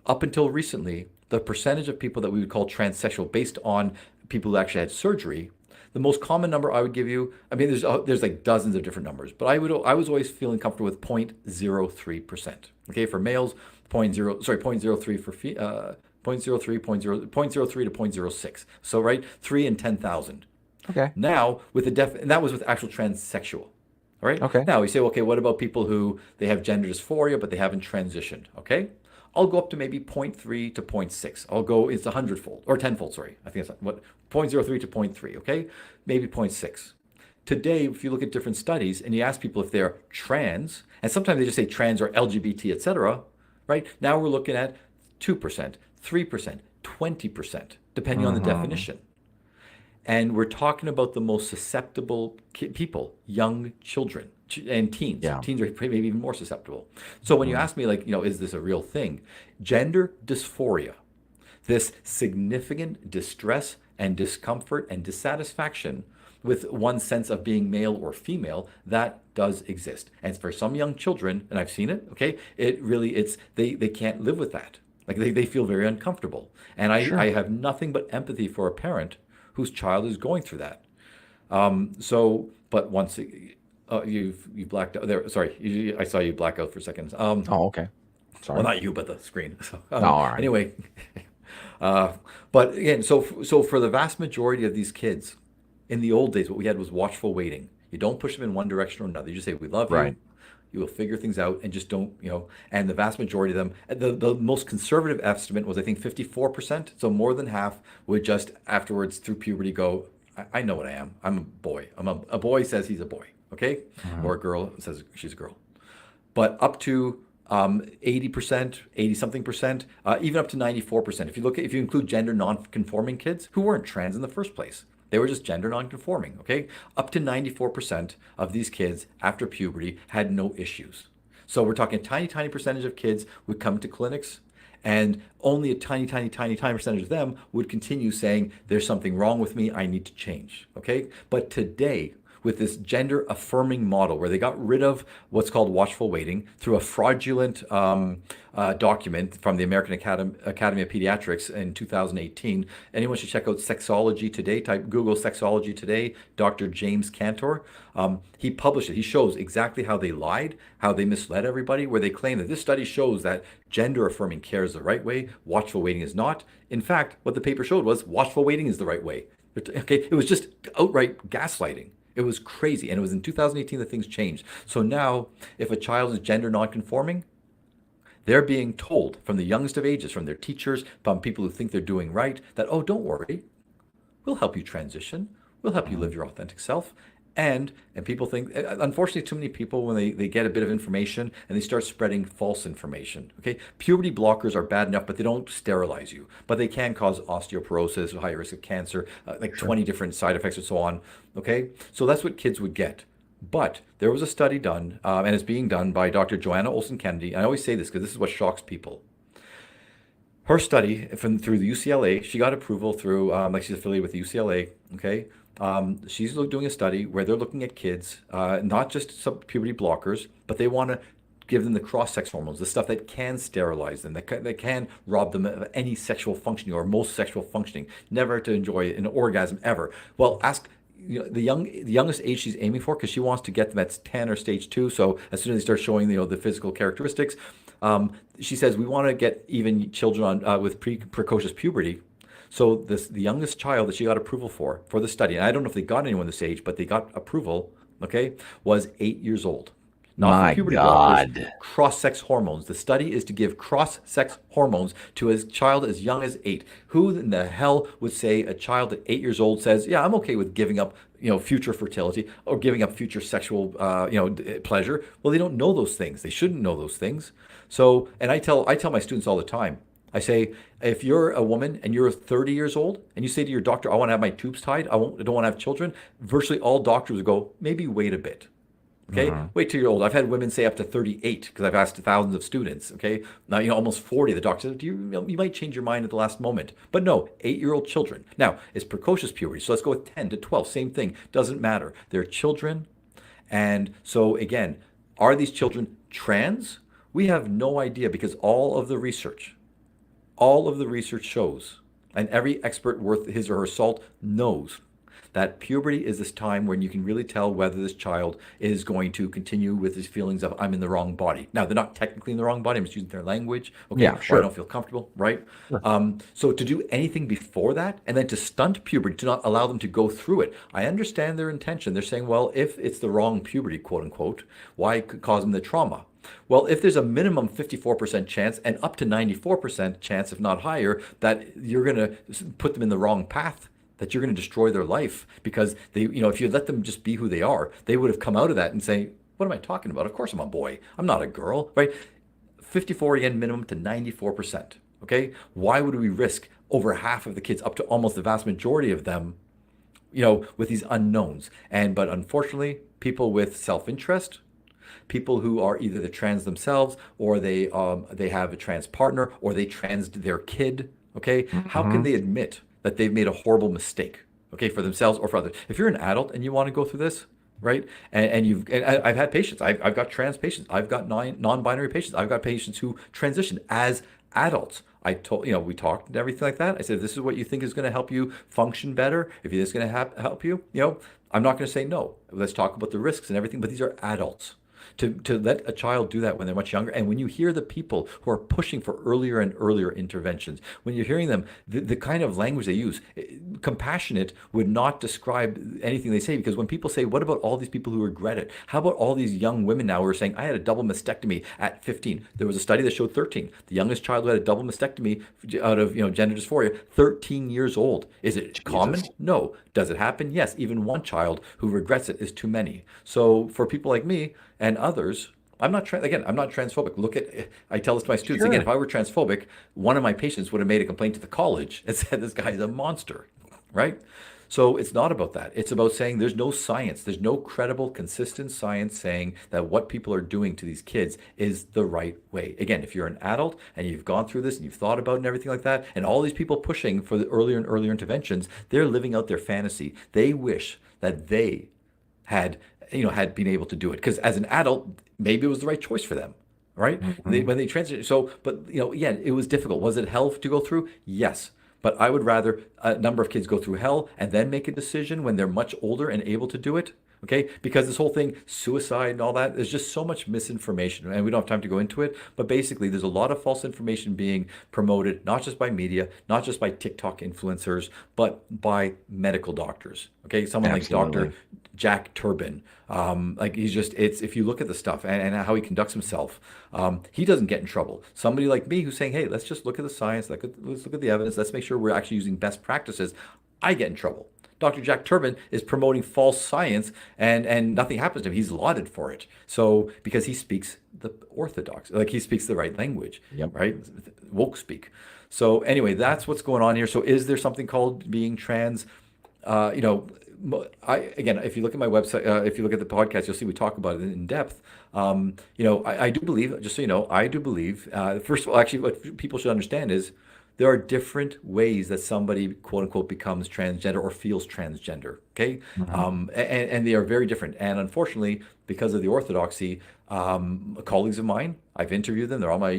Up until recently, the percentage of people that we would call transsexual based on people who actually had surgery, the most common number I would give you, I mean, there's like dozens of different numbers, but I was always feeling comfortable with 0.03%. Okay, for males, 0.03 for 0.03 to 0.06. So right, 3 in 10,000. Okay. Now with and that was with actual transsexual. All right. Okay. Now we say, okay, what about people who they have gender dysphoria but they haven't transitioned? Okay. I'll go up to maybe 0.3 to 0.6. It's a hundredfold or tenfold, sorry. I think it's what 0.03 to 0.3, okay? Maybe 0.6. Today, if you look at different studies and you ask people if they're trans, and sometimes they just say trans or LGBT, etc., right? Now we're looking at 2%, 3%, 20%, depending on the definition. And we're talking about the most susceptible people, young children and teens. Yeah. Teens are maybe even more susceptible. So when you ask me, like, is this a real thing? Gender dysphoria, this significant distress and discomfort and dissatisfaction with one's sense of being male or female, that does exist. And for some young children, and I've seen it, okay, they can't live with that. Like they feel very uncomfortable. And I have nothing but empathy for a parent whose child is going through that. But once you blacked out there, sorry, I saw you black out for a second. Oh, okay. Sorry. Well, not you, but the screen. So, all right. Anyway, but again, so for the vast majority of these kids, in the old days, what we had was watchful waiting. You don't push them in one direction or another. You just say, "We love you." Right. You will figure things out and just don't, and the vast majority of them, the most conservative estimate was, I think, 54%. So more than half would just afterwards through puberty go, I know what I am. I'm a boy. A boy says he's a boy, okay? Or a girl says she's a girl. But up to 80%, 80 something percent, even up to 94%. If you include gender non-conforming kids who weren't trans in the first place. They were just gender non-conforming, okay? Up to 94% of these kids after puberty had no issues. So we're talking a tiny, tiny percentage of kids would come to clinics, and only a tiny, tiny, tiny, tiny percentage of them would continue saying, there's something wrong with me, I need to change, okay? But today, with this gender affirming model where they got rid of what's called watchful waiting through a fraudulent document from the American Academy of Pediatrics in 2018. Anyone should check out Sexology Today. Type Google Sexology Today, Dr. James Cantor. He published it. He shows exactly how they lied, how they misled everybody, where they claim that this study shows that gender affirming care is the right way, watchful waiting is not. In fact, what the paper showed was watchful waiting is the right way. Okay, it was just outright gaslighting. It was crazy. And it was in 2018 that things changed. So now, if a child is gender nonconforming, they're being told from the youngest of ages, from their teachers, from people who think they're doing right, that, oh, don't worry. We'll help you transition. We'll help you live your authentic self. And people think, unfortunately, too many people, when they get a bit of information and they start spreading false information. Okay, puberty blockers are bad enough, but they don't sterilize you, but they can cause osteoporosis, high risk of cancer, like Sure. 20 different side effects and so on. Okay, so that's what kids would get. But there was a study done, and it's being done by Dr. Joanna Olson Kennedy. And I always say this because this is what shocks people. Her study through the UCLA, she got approval through, like she's affiliated with the UCLA. Okay, she's doing a study where they're looking at kids, not just some puberty blockers, but they want to give them the cross-sex hormones, the stuff that can sterilize them, that can rob them of any sexual functioning or most sexual functioning, never to enjoy an orgasm ever. Well, ask the youngest age she's aiming for, because she wants to get them at 10 or stage 2. So as soon as they start showing the physical characteristics, she says we want to get even children on with precocious puberty. So the youngest child that she got approval for the study, and I don't know if they got anyone this age, but they got approval, okay, was 8 years old. Not for My puberty blockers, God. cross-sex hormones. The study is to give cross-sex hormones to a child as young as 8. Who in the hell would say a child at 8 years old says, "Yeah, I'm okay with giving up, future fertility or giving up future sexual, pleasure"? Well, they don't know those things. They shouldn't know those things. So, and I tell my students all the time. I say, if you're a woman and you're 30 years old and you say to your doctor, "I want to have my tubes tied. I don't want to have children," virtually all doctors would go, "Maybe wait a bit." Okay, Mhm. wait till you're old. I've had women say up to 38 because I've asked thousands of students. Okay, now almost 40. The doctor said, you might change your mind at the last moment, but no, 8-year-old children. Now it's precocious puberty, so let's go with 10 to 12. Same thing, doesn't matter. They're children, and so again, are these children trans? We have no idea because all of the research shows, and every expert worth his or her salt knows that puberty is this time when you can really tell whether this child is going to continue with his feelings of "I'm in the wrong body." Now, they're not technically in the wrong body. I'm just using their language, okay, Yeah, or "I sure. don't feel comfortable," right? Sure. So to do anything before that and then to stunt puberty, to not allow them to go through it, I understand their intention. They're saying, well, if it's the wrong puberty, quote unquote, why cause them the trauma? Well, if there's a minimum 54% chance and up to 94% chance, if not higher, that you're going to put them in the wrong path, that you're going to destroy their life because if you let them just be who they are, they would have come out of that and say, "What am I talking about? Of course I'm a boy. I'm not a girl," right? 54 again, minimum to 94%. Okay. Why would we risk over half of the kids, up to almost the vast majority of them, with these unknowns? But unfortunately, people with self-interest, people who are either the trans themselves or they have a trans partner or they transed their kid. Okay, how can Mhm. they admit that they've made a horrible mistake? Okay, for themselves or for others. If you're an adult and you want to go through this, right? I've had patients. I've got trans patients. I've got non-binary patients. I've got patients who transition as adults. I told, we talked and everything like that. I said, "This is what you think is going to help you function better. If this is going to help you, I'm not going to say no. Let's talk about the risks and everything." But these are adults. To let a child do that when they're much younger, and when you hear the people who are pushing for earlier and earlier interventions, when you're hearing them, the kind of language they use, compassionate would not describe anything they say. Because when people say, "What about all these people who regret it? How about all these young women now who are saying, 'I had a double mastectomy at 15'?" There was a study that showed 13. The youngest child who had a double mastectomy out of gender dysphoria, 13 years old. Is it common? Jesus. No. Does it happen? Yes. Even one child who regrets it is too many. So for people like me and others, I'm not transphobic. I tell this to my students again. Sure. If I were transphobic, one of my patients would have made a complaint to the college and said this guy's a monster, right? So it's not about that. It's about saying there's no science, there's no credible, consistent science saying that what people are doing to these kids is the right way. Again, if you're an adult and you've gone through this and you've thought about it and everything like that, and all these people pushing for the earlier and earlier interventions, they're living out their fantasy. They wish that they had been able to do it because as an adult, maybe it was the right choice for them, right? Mhm. When they transitioned. So, but again, it was difficult. Was it hell to go through? Yes. But I would rather a number of kids go through hell and then make a decision when they're much older and able to do it. Okay, because this whole thing, suicide and all that, there's just so much misinformation, and we don't have time to go into it. But basically, there's a lot of false information being promoted, not just by media, not just by TikTok influencers, but by medical doctors. Okay, someone like Dr. Absolutely. Jack Turbin, like it's if you look at the stuff and how he conducts himself, he doesn't get in trouble. Somebody like me who's saying, "Hey, let's just look at the science, let's look at the evidence, let's make sure we're actually using best practices," I get in trouble. Dr. Jack Turban is promoting false science, and nothing happens to him. He's lauded for it. So because he speaks the orthodox, like he speaks the right language, Yep. right? Woke speak. So anyway, that's what's going on here. So is there something called being trans? You know, I again, if you look at my website, if you look at the podcast, you'll see we talk about it in depth. You know, I do believe, just so you know, I do believe. First of all, actually, what people should understand is there are different ways that somebody, quote unquote, becomes transgender or feels transgender. Okay, Mhm. and they are very different. And unfortunately, because of the orthodoxy, colleagues of mine, I've interviewed them. They're on my,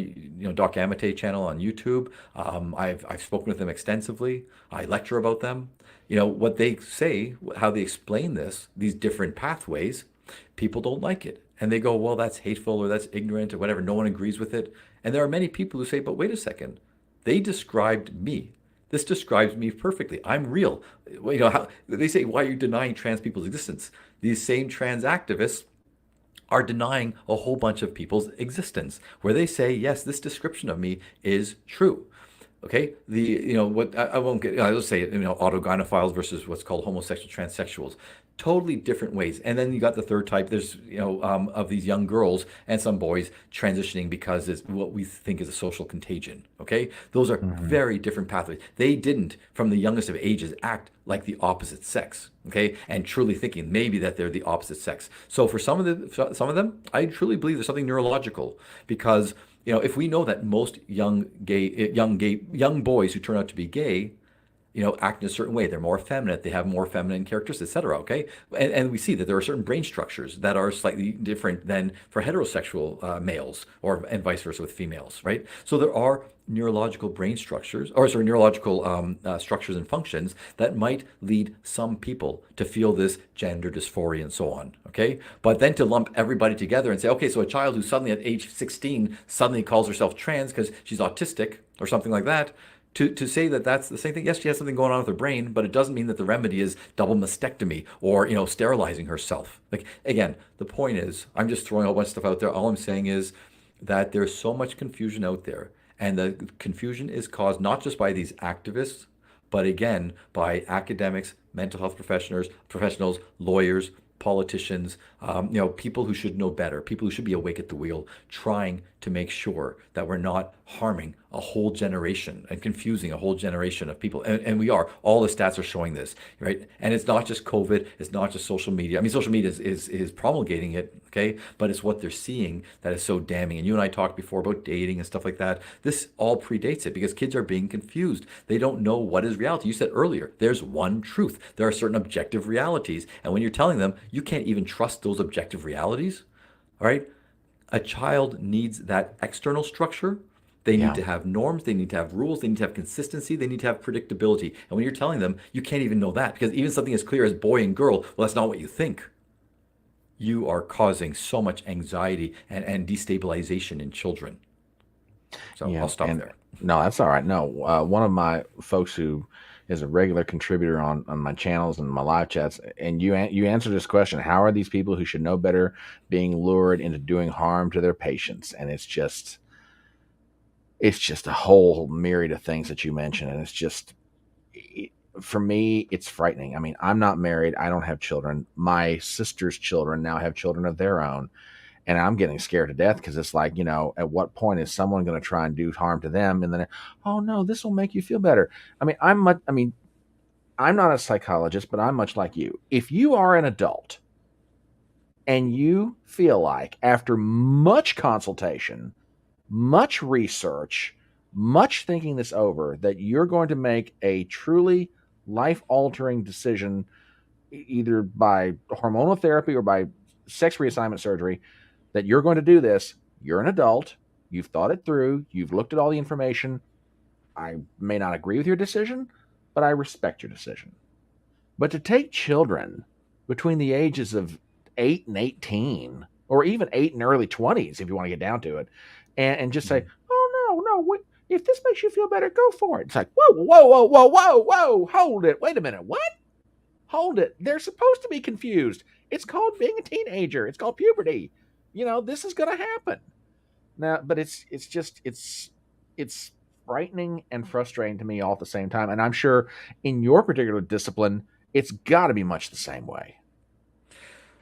Doc Amitay channel on YouTube. I've spoken with them extensively. I lecture about them. You know what they say, how they explain these different pathways. People don't like it, and they go, "Well, that's hateful or that's ignorant or whatever." No one agrees with it, and there are many people who say, "But wait a second, they described me. This describes me perfectly. I'm real." Well, how they say, "Why are you denying trans people's existence?" These same trans activists are denying a whole bunch of people's existence, where they say, yes, this description of me is true. Okay, what I won't get. I'll just say autogynephiles versus what's called homosexual transsexuals, totally different ways. And then you got the third type. There's of these young girls and some boys transitioning because it's what we think is a social contagion. Okay, those are Mhm. very different pathways. They didn't, from the youngest of ages, act like the opposite sex. Okay, and truly thinking maybe that they're the opposite sex. So for some of them, I truly believe there's something neurological because if we know that most young boys who turn out to be gay, act in a certain way, they're more effeminate, they have more feminine characters, etc. Okay, and we see that there are certain brain structures that are slightly different than for heterosexual males, and vice versa with females, right? So there are neurological brain structures, or sorry, neurological structures and functions that might lead some people to feel this gender dysphoria and so on. Okay, but then to lump everybody together and say, okay, so a child who suddenly at age 16 suddenly calls herself trans because she's autistic or something like that, to say that that's the same thing. Yes, she has something going on with her brain, but it doesn't mean that the remedy is double mastectomy or sterilizing herself. Like again, the point is, I'm just throwing a whole bunch of stuff out there. All I'm saying is that there's so much confusion out there, and the confusion is caused not just by these activists, but again by academics, mental health professionals, lawyers, politicians, people who should know better, people who should be awake at the wheel, trying to make sure that we're not harming a whole generation and confusing a whole generation of people. And we are. All the stats are showing this, right? And it's not just COVID. It's not just social media. I mean, social media is promulgating it, okay? But it's what they're seeing that is so damning. And you and I talked before about dating and stuff like that. This all predates it because kids are being confused. They don't know what is reality. You said earlier, there's one truth. There are certain objective realities. And when you're telling them, you can't even trust those objective realities, all right? A child needs that external structure. They need Yeah. to have norms, they need to have rules, they need to have consistency, they need to have predictability. And when you're telling them, you can't even know that because even something as clear as boy and girl, well, that's not what you think. You are causing so much anxiety and destabilization in children. So Yeah. I'll stop And there. no, that's all right. No, one of my folks who is a regular contributor on my channels and my live chats, and you answered this question: how are these people who should know better being lured into doing harm to their patients? And it's just a whole myriad of things that you mentioned, and it's just it, for me, it's frightening. I mean, I'm not married. I don't have children. My sister's children now have children of their own. And I'm getting scared to death because it's like, at what point is someone going to try and do harm to them? And then, oh no, this will make you feel better. I'm not a psychologist, but I'm much like you. If you are an adult and you feel like after much consultation, much research, much thinking this over, that you're going to make a truly life altering decision, either by hormonal therapy or by sex reassignment surgery, that you're going to do this, you're an adult, you've thought it through, you've looked at all the information. I may not agree with your decision, but I respect your decision. But to take children between the ages of 8 and 18, or even 8 and early 20s, if you want to get down to it, and just say, Mhm. oh, no, no, if this makes you feel better, go for it. It's like, whoa, whoa, whoa, whoa, whoa, whoa, hold it. Wait a minute. What? Hold it. They're supposed to be confused. It's called being a teenager. It's called puberty. This is going to happen. Now, but it's frightening and frustrating to me all at the same time. And I'm sure in your particular discipline, It's got to be much the same way.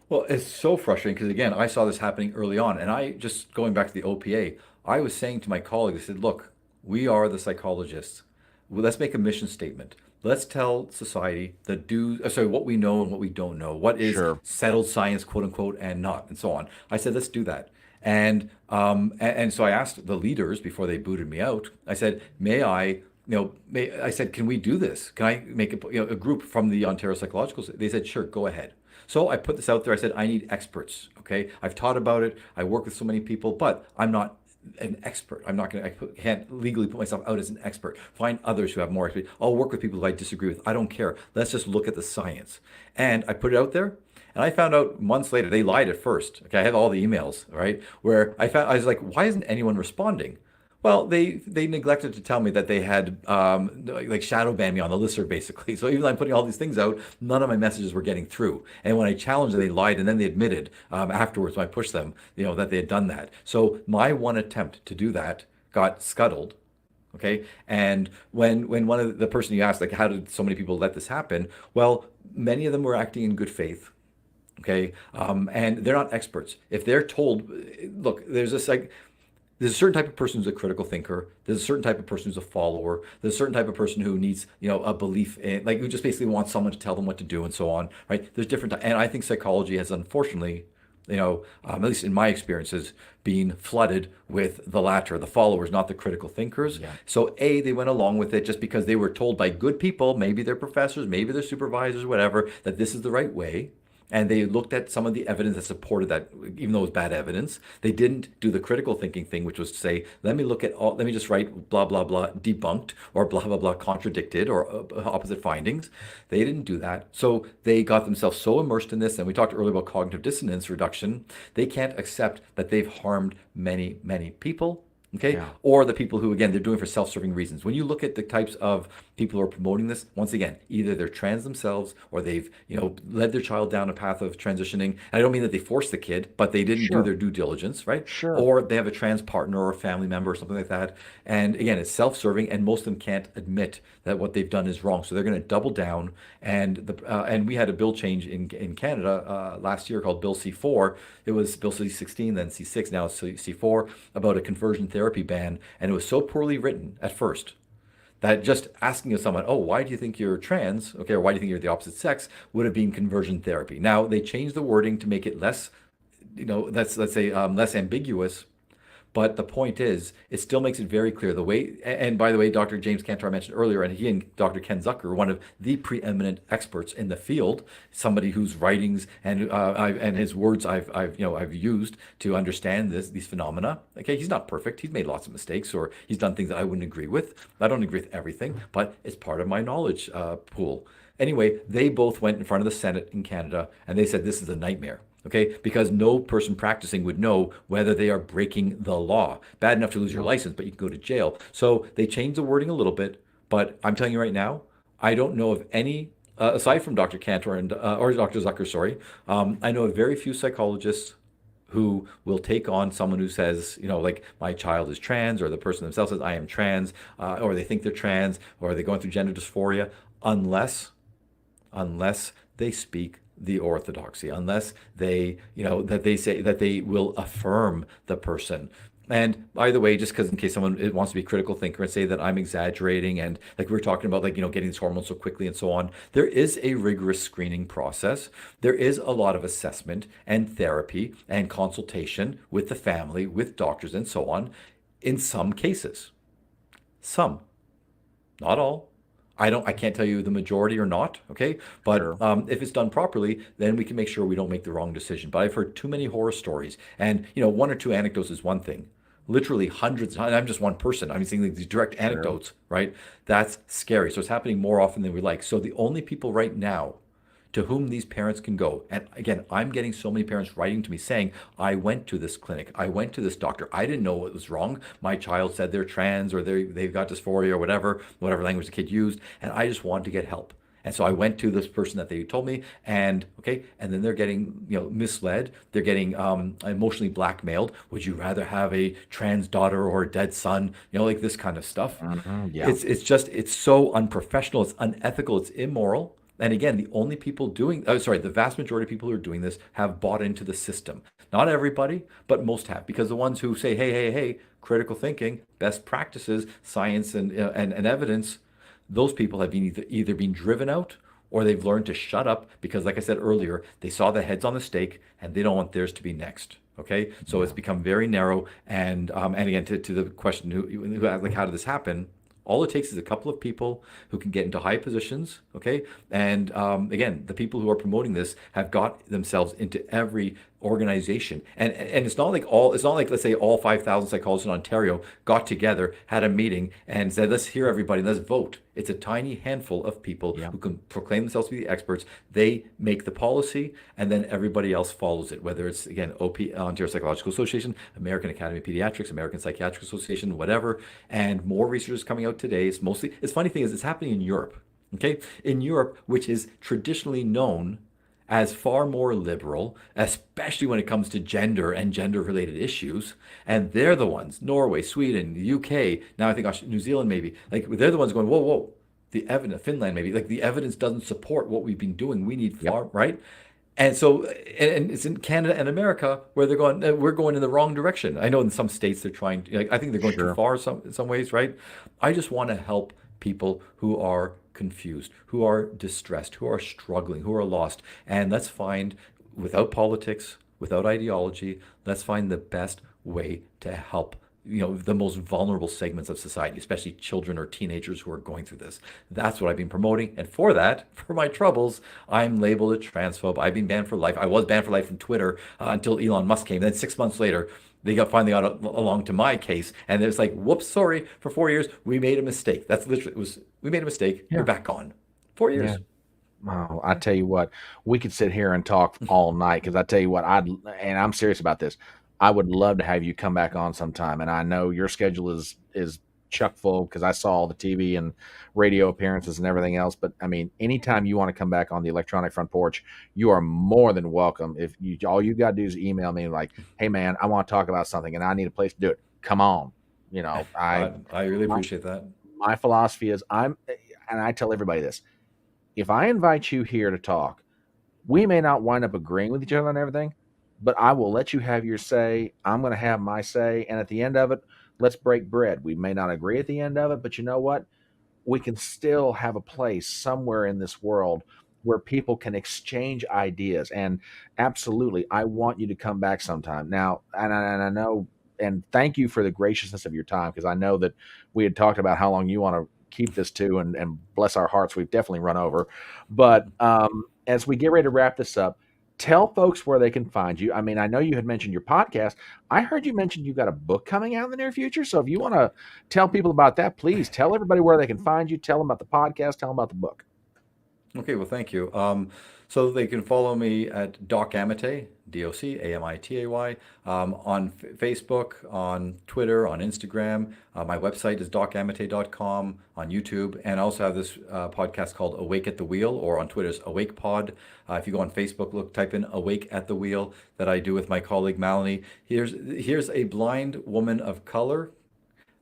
Well, it's so frustrating because again, I saw this happening early on, and I just going back to the OPA, I was saying to my colleagues, I said, "Look, we are the psychologists. Well, let's make a mission statement. Let's tell society sorry, what we know and what we don't know, what is Sure. settled science, quote unquote, and not, and so on." I said, "Let's do that." And so I asked the leaders before they booted me out. I said, "May I?" I said, "Can we do this? Can I make a group from the Ontario Psychological?" They said, "Sure, go ahead." So I put this out there. I said, I need experts. Okay. I've taught about it. I work with so many people, but I'm not an expert. I'm not going to, can't legally put myself out as an expert. Find others who have more experience. I'll work with people who I disagree with. I don't care. Let's just look at the science. And I put it out there. And I found out months later, they lied at first. Okay. I have all the emails, right? Where I was like, why isn't anyone responding? Well, they neglected to tell me that they had like shadow banned me on the listserv basically. So even though I'm putting all these things out, none of my messages were getting through. And when I challenged them, they lied, and then they admitted afterwards when I pushed them, that they had done that. So my one attempt to do that got scuttled. Okay, and when one of the person you asked, like, how did so many people let this happen? Well, many of them were acting in good faith. Okay, and they're not experts. If they're told, look, there's a certain type of person who's a critical thinker. There's a certain type of person who's a follower. There's a certain type of person who needs, a belief in, like, who just basically wants someone to tell them what to do and so on, right? There's different, and I think psychology has unfortunately, at least in my experiences, been flooded with the latter, the followers, not the critical thinkers. Yeah. So they went along with it just because they were told by good people, maybe their professors, maybe their supervisors, whatever, that this is the right way. And they looked at some of the evidence that supported that, even though it was bad evidence. They didn't do the critical thinking thing, which was to say, let me just write blah, blah, blah, debunked, or blah, blah, blah, contradicted, or opposite findings. They didn't do that. So they got themselves so immersed in this, and we talked earlier about cognitive dissonance reduction. They can't accept that they've harmed many, many people. Okay. Yeah. Or the people who, again, they're doing it for self-serving reasons. When you look at the types of people who are promoting this, once again, either they're trans themselves or they've, led their child down a path of transitioning. And I don't mean that they forced the kid, but they didn't do Sure. their due diligence, right? Sure. Or they have a trans partner or a family member or something like that. And again, it's self-serving, and most of them can't admit that what they've done is wrong. So they're going to double down. And we had a bill change in Canada last year called Bill C4. It was Bill C16, then C6, now it's C4, about a conversion therapy ban. And it was so poorly written at first that just asking of someone, oh, why do you think you're trans? Okay, or why do you think you're the opposite sex, would have been conversion therapy. Now they changed the wording to make it less, let's say less ambiguous. But the point is, it still makes it very clear the way. And by the way, Dr. James Cantor I mentioned earlier, and he and Dr. Ken Zucker, one of the preeminent experts in the field, somebody whose writings and his words I've used to understand these phenomena. Okay, he's not perfect. He's made lots of mistakes, or he's done things that I wouldn't agree with. I don't agree with everything, but it's part of my knowledge pool. Anyway, they both went in front of the Senate in Canada, and they said this is a nightmare. Okay, because no person practicing would know whether they are breaking the law. Bad enough to lose your license, but you can go to jail. So they changed the wording a little bit. But I'm telling you right now, I don't know of any, aside from Dr. Cantor or Dr. Zucker, sorry, I know of very few psychologists who will take on someone who says, like, my child is trans, or the person themselves says, I am trans, or they think they're trans, or they're going through gender dysphoria, unless they speak the orthodoxy, unless they, that they say that they will affirm the person. And by the way, just because in case someone wants to be a critical thinker and say that I'm exaggerating, and like we were talking about, like, getting these hormones so quickly and so on, there is a rigorous screening process. There is a lot of assessment and therapy and consultation with the family, with doctors and so on, in some cases. Some, not all. I can't tell you the majority or not, okay? But Sure. if it's done properly, then we can make sure we don't make the wrong decision. But I've heard too many horror stories, and one or two anecdotes is one thing. Literally hundreds. And I'm just one person. I'm seeing these direct Sure. anecdotes, right? That's scary. So it's happening more often than we like. So the only people right now to whom these parents can go. And again, I'm getting so many parents writing to me saying, I went to this clinic, I went to this doctor, I didn't know what was wrong. My child said they're trans, or they've got dysphoria, or whatever language the kid used, and I just wanted to get help. And so I went to this person that they told me, and then they're getting, misled. They're getting emotionally blackmailed. Would you rather have a trans daughter or a dead son? Like this kind of stuff. Yeah. It's so unprofessional. It's unethical. It's immoral. And again, the vast majority of people who are doing this have bought into the system. Not everybody, but most have, because the ones who say, hey, hey, hey, critical thinking, best practices, science and evidence, those people have been either been driven out or they've learned to shut up because, like I said earlier, they saw the heads on the stake and they don't want theirs to be next. Okay, so it's Yeah. become very narrow. And again, to the question, like, how did this happen? All it takes is a couple of people who can get into high positions, okay? And again, the people who are promoting this have got themselves into every organization. And it's not like, let's say, all 5,000 psychologists in Ontario got together, had a meeting, and said, let's hear everybody, let's vote. It's a tiny handful of people Yeah. who can proclaim themselves to be the experts. They make the policy, and then everybody else follows it, whether it's, again, Ontario Psychological Association, American Academy of Pediatrics, American Psychiatric Association, whatever. And more research is coming out today. It's funny thing is, it's happening in Europe, okay? In Europe, which is traditionally known as far more liberal, especially when it comes to gender and gender related issues. And they're the ones, Norway, Sweden, the UK, now I think New Zealand maybe, like they're the ones going, whoa, whoa, the evidence, Finland maybe, like the evidence doesn't support what we've been doing. We need Yep. far, right? And so, and it's in Canada and America where they're going, we're going in the wrong direction. I know in some states they're trying, like, I think they're going too Sure. far in some ways, right? I just want to help people who are confused, who are distressed, who are struggling, who are lost. And let's find, without politics, without ideology, let's find the best way to help the most vulnerable segments of society, especially children or teenagers who are going through this. That's what I've been promoting. And for that, for my troubles, I'm labeled a transphobe. I've been banned for life. I was banned for life from Twitter until Elon Musk came. Then 6 months later, they finally got along to my case, and it's like, whoops, sorry, for 4 years we made a mistake. That's literally we made a mistake. You're Yeah. back on 4 years. Yeah. Oh, I tell you what, we could sit here and talk all night because I tell you what, and I'm serious about this. I would love to have you come back on sometime, and I know your schedule is chuck full because I saw all the TV and radio appearances and everything else. But I mean, anytime you want to come back on the Electronic Front Porch, you are more than welcome. If you all you got to do is email me like, "Hey man, I want to talk about something, and I need a place to do it." Come on, I really my, appreciate that. my philosophy is and I tell everybody this: if I invite you here to talk, we may not wind up agreeing with each other on everything, but I will let you have your say. I'm going to have my say. And at the end of it, let's break bread. We may not agree at the end of it, but you know what? We can still have a place somewhere in this world where people can exchange ideas. And absolutely, I want you to come back sometime. Now, and I know, and thank you for the graciousness of your time, because I know that we had talked about how long you want to keep this to, and bless our hearts, we've definitely run over. But as we get ready to wrap this up, tell folks where they can find you. I mean, I know you had mentioned your podcast. I heard you mention you've got a book coming out in the near future. So if you want to tell people about that, please tell everybody where they can find you. Tell them about the podcast. Tell them about the book. Okay, well, thank you. So they can follow me at Doc Amitay, DocAmitay, on Facebook, on Twitter, on Instagram. My website is docamitay.com, on YouTube, and I also have this podcast called Awake at the Wheel, or on Twitter's Awake Pod. If you go on Facebook, type in Awake at the Wheel, that I do with my colleague Melanie. Here's a blind woman of color,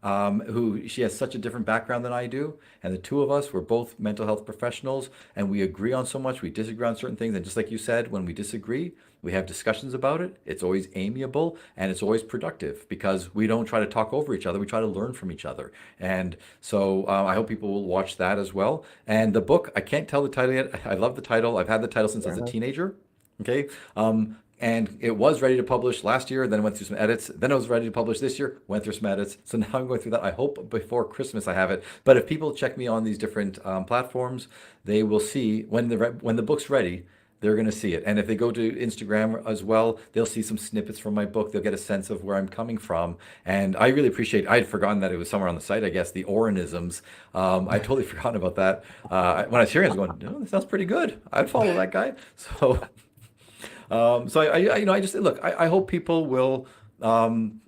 who she has such a different background than I do. And the two of us, we're both mental health professionals, and we agree on so much. We disagree on certain things. And just like you said, when we disagree, we have discussions about it. It's always amiable and it's always productive because we don't try to talk over each other. We try to learn from each other. And so I hope people will watch that as well. And the book, I can't tell the title yet. I love the title. I've had the title since I was a teenager. Okay. And it was ready to publish last year, then went through some edits. Then it was ready to publish this year, went through some edits. So now I'm going through that. I hope before Christmas I have it. But if people check me on these different platforms, they will see when the book's ready, they're going to see it. And if they go to Instagram as well, they'll see some snippets from my book. They'll get a sense of where I'm coming from. And I really appreciate, I had forgotten that it was somewhere on the site, I guess, the Orenisms. I totally forgotten about that. When I was hearing it, I was going, oh, that sounds pretty good. I'd follow that guy. So I just look. I hope people will. I'm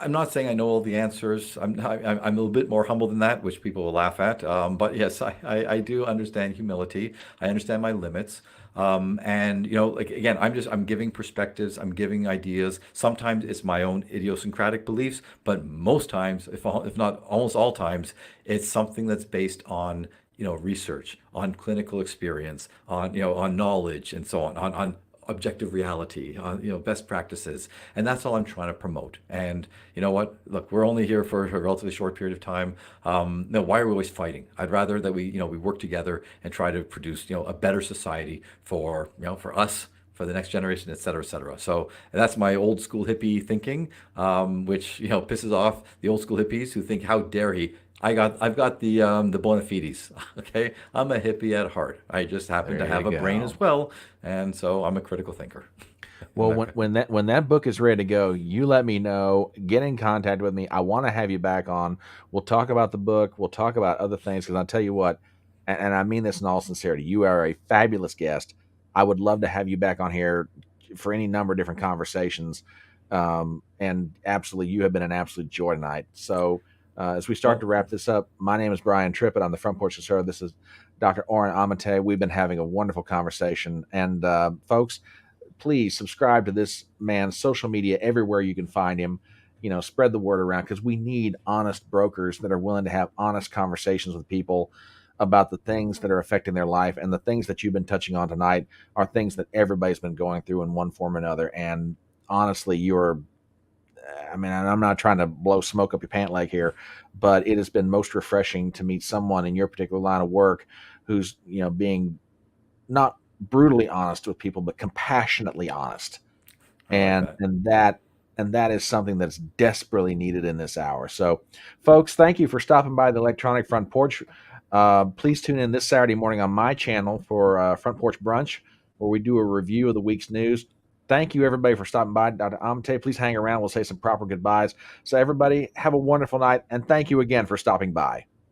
not saying I know all the answers. I'm a little bit more humble than that, which people will laugh at. But yes, I do understand humility. I understand my limits. And like again, I'm giving perspectives. I'm giving ideas. Sometimes it's my own idiosyncratic beliefs, but most times, if not almost all times, it's something that's based on research, on clinical experience, on knowledge and so on objective reality, on best practices, and that's all I'm trying to promote. And you know what? Look, we're only here for a relatively short period of time. No, why are we always fighting? I'd rather that we work together and try to produce a better society for us, for the next generation, et cetera, et cetera. So that's my old school hippie thinking, which pisses off the old school hippies who think, how dare he? I've got the bona fides. Okay, I'm a hippie at heart. I just happen to There you have a brain go. as well, and so I'm a critical thinker. And Well, when that book is ready to go, you let me know. Get in contact with me. I want to have you back on. We'll talk about the book. We'll talk about other things because I'll tell you what, and I mean this in all sincerity. You are a fabulous guest. I would love to have you back on here for any number of different conversations. And absolutely, you have been an absolute joy tonight. So as we start to well, wrap this up, my name is Brian Trippett. I'm the Front Porch Conservative. This is Dr. Oren Amitay. We've been having a wonderful conversation, and folks, please subscribe to this man's social media everywhere you can find him. Spread the word around because we need honest brokers that are willing to have honest conversations with people about the things that are affecting their life. And the things that you've been touching on tonight are things that everybody's been going through in one form or another. And honestly, I mean, I'm not trying to blow smoke up your pant leg here, but it has been most refreshing to meet someone in your particular line of work who's, being not brutally honest with people, but compassionately honest. I like And that. and that and that is something that's desperately needed in this hour. So, folks, thank you for stopping by the Electronic Front Porch. Please tune in this Saturday morning on my channel for Front Porch Brunch, where we do a review of the week's news. Thank you, everybody, for stopping by. Dr. Amate, please hang around. We'll say some proper goodbyes. So, everybody, have a wonderful night, and thank you again for stopping by.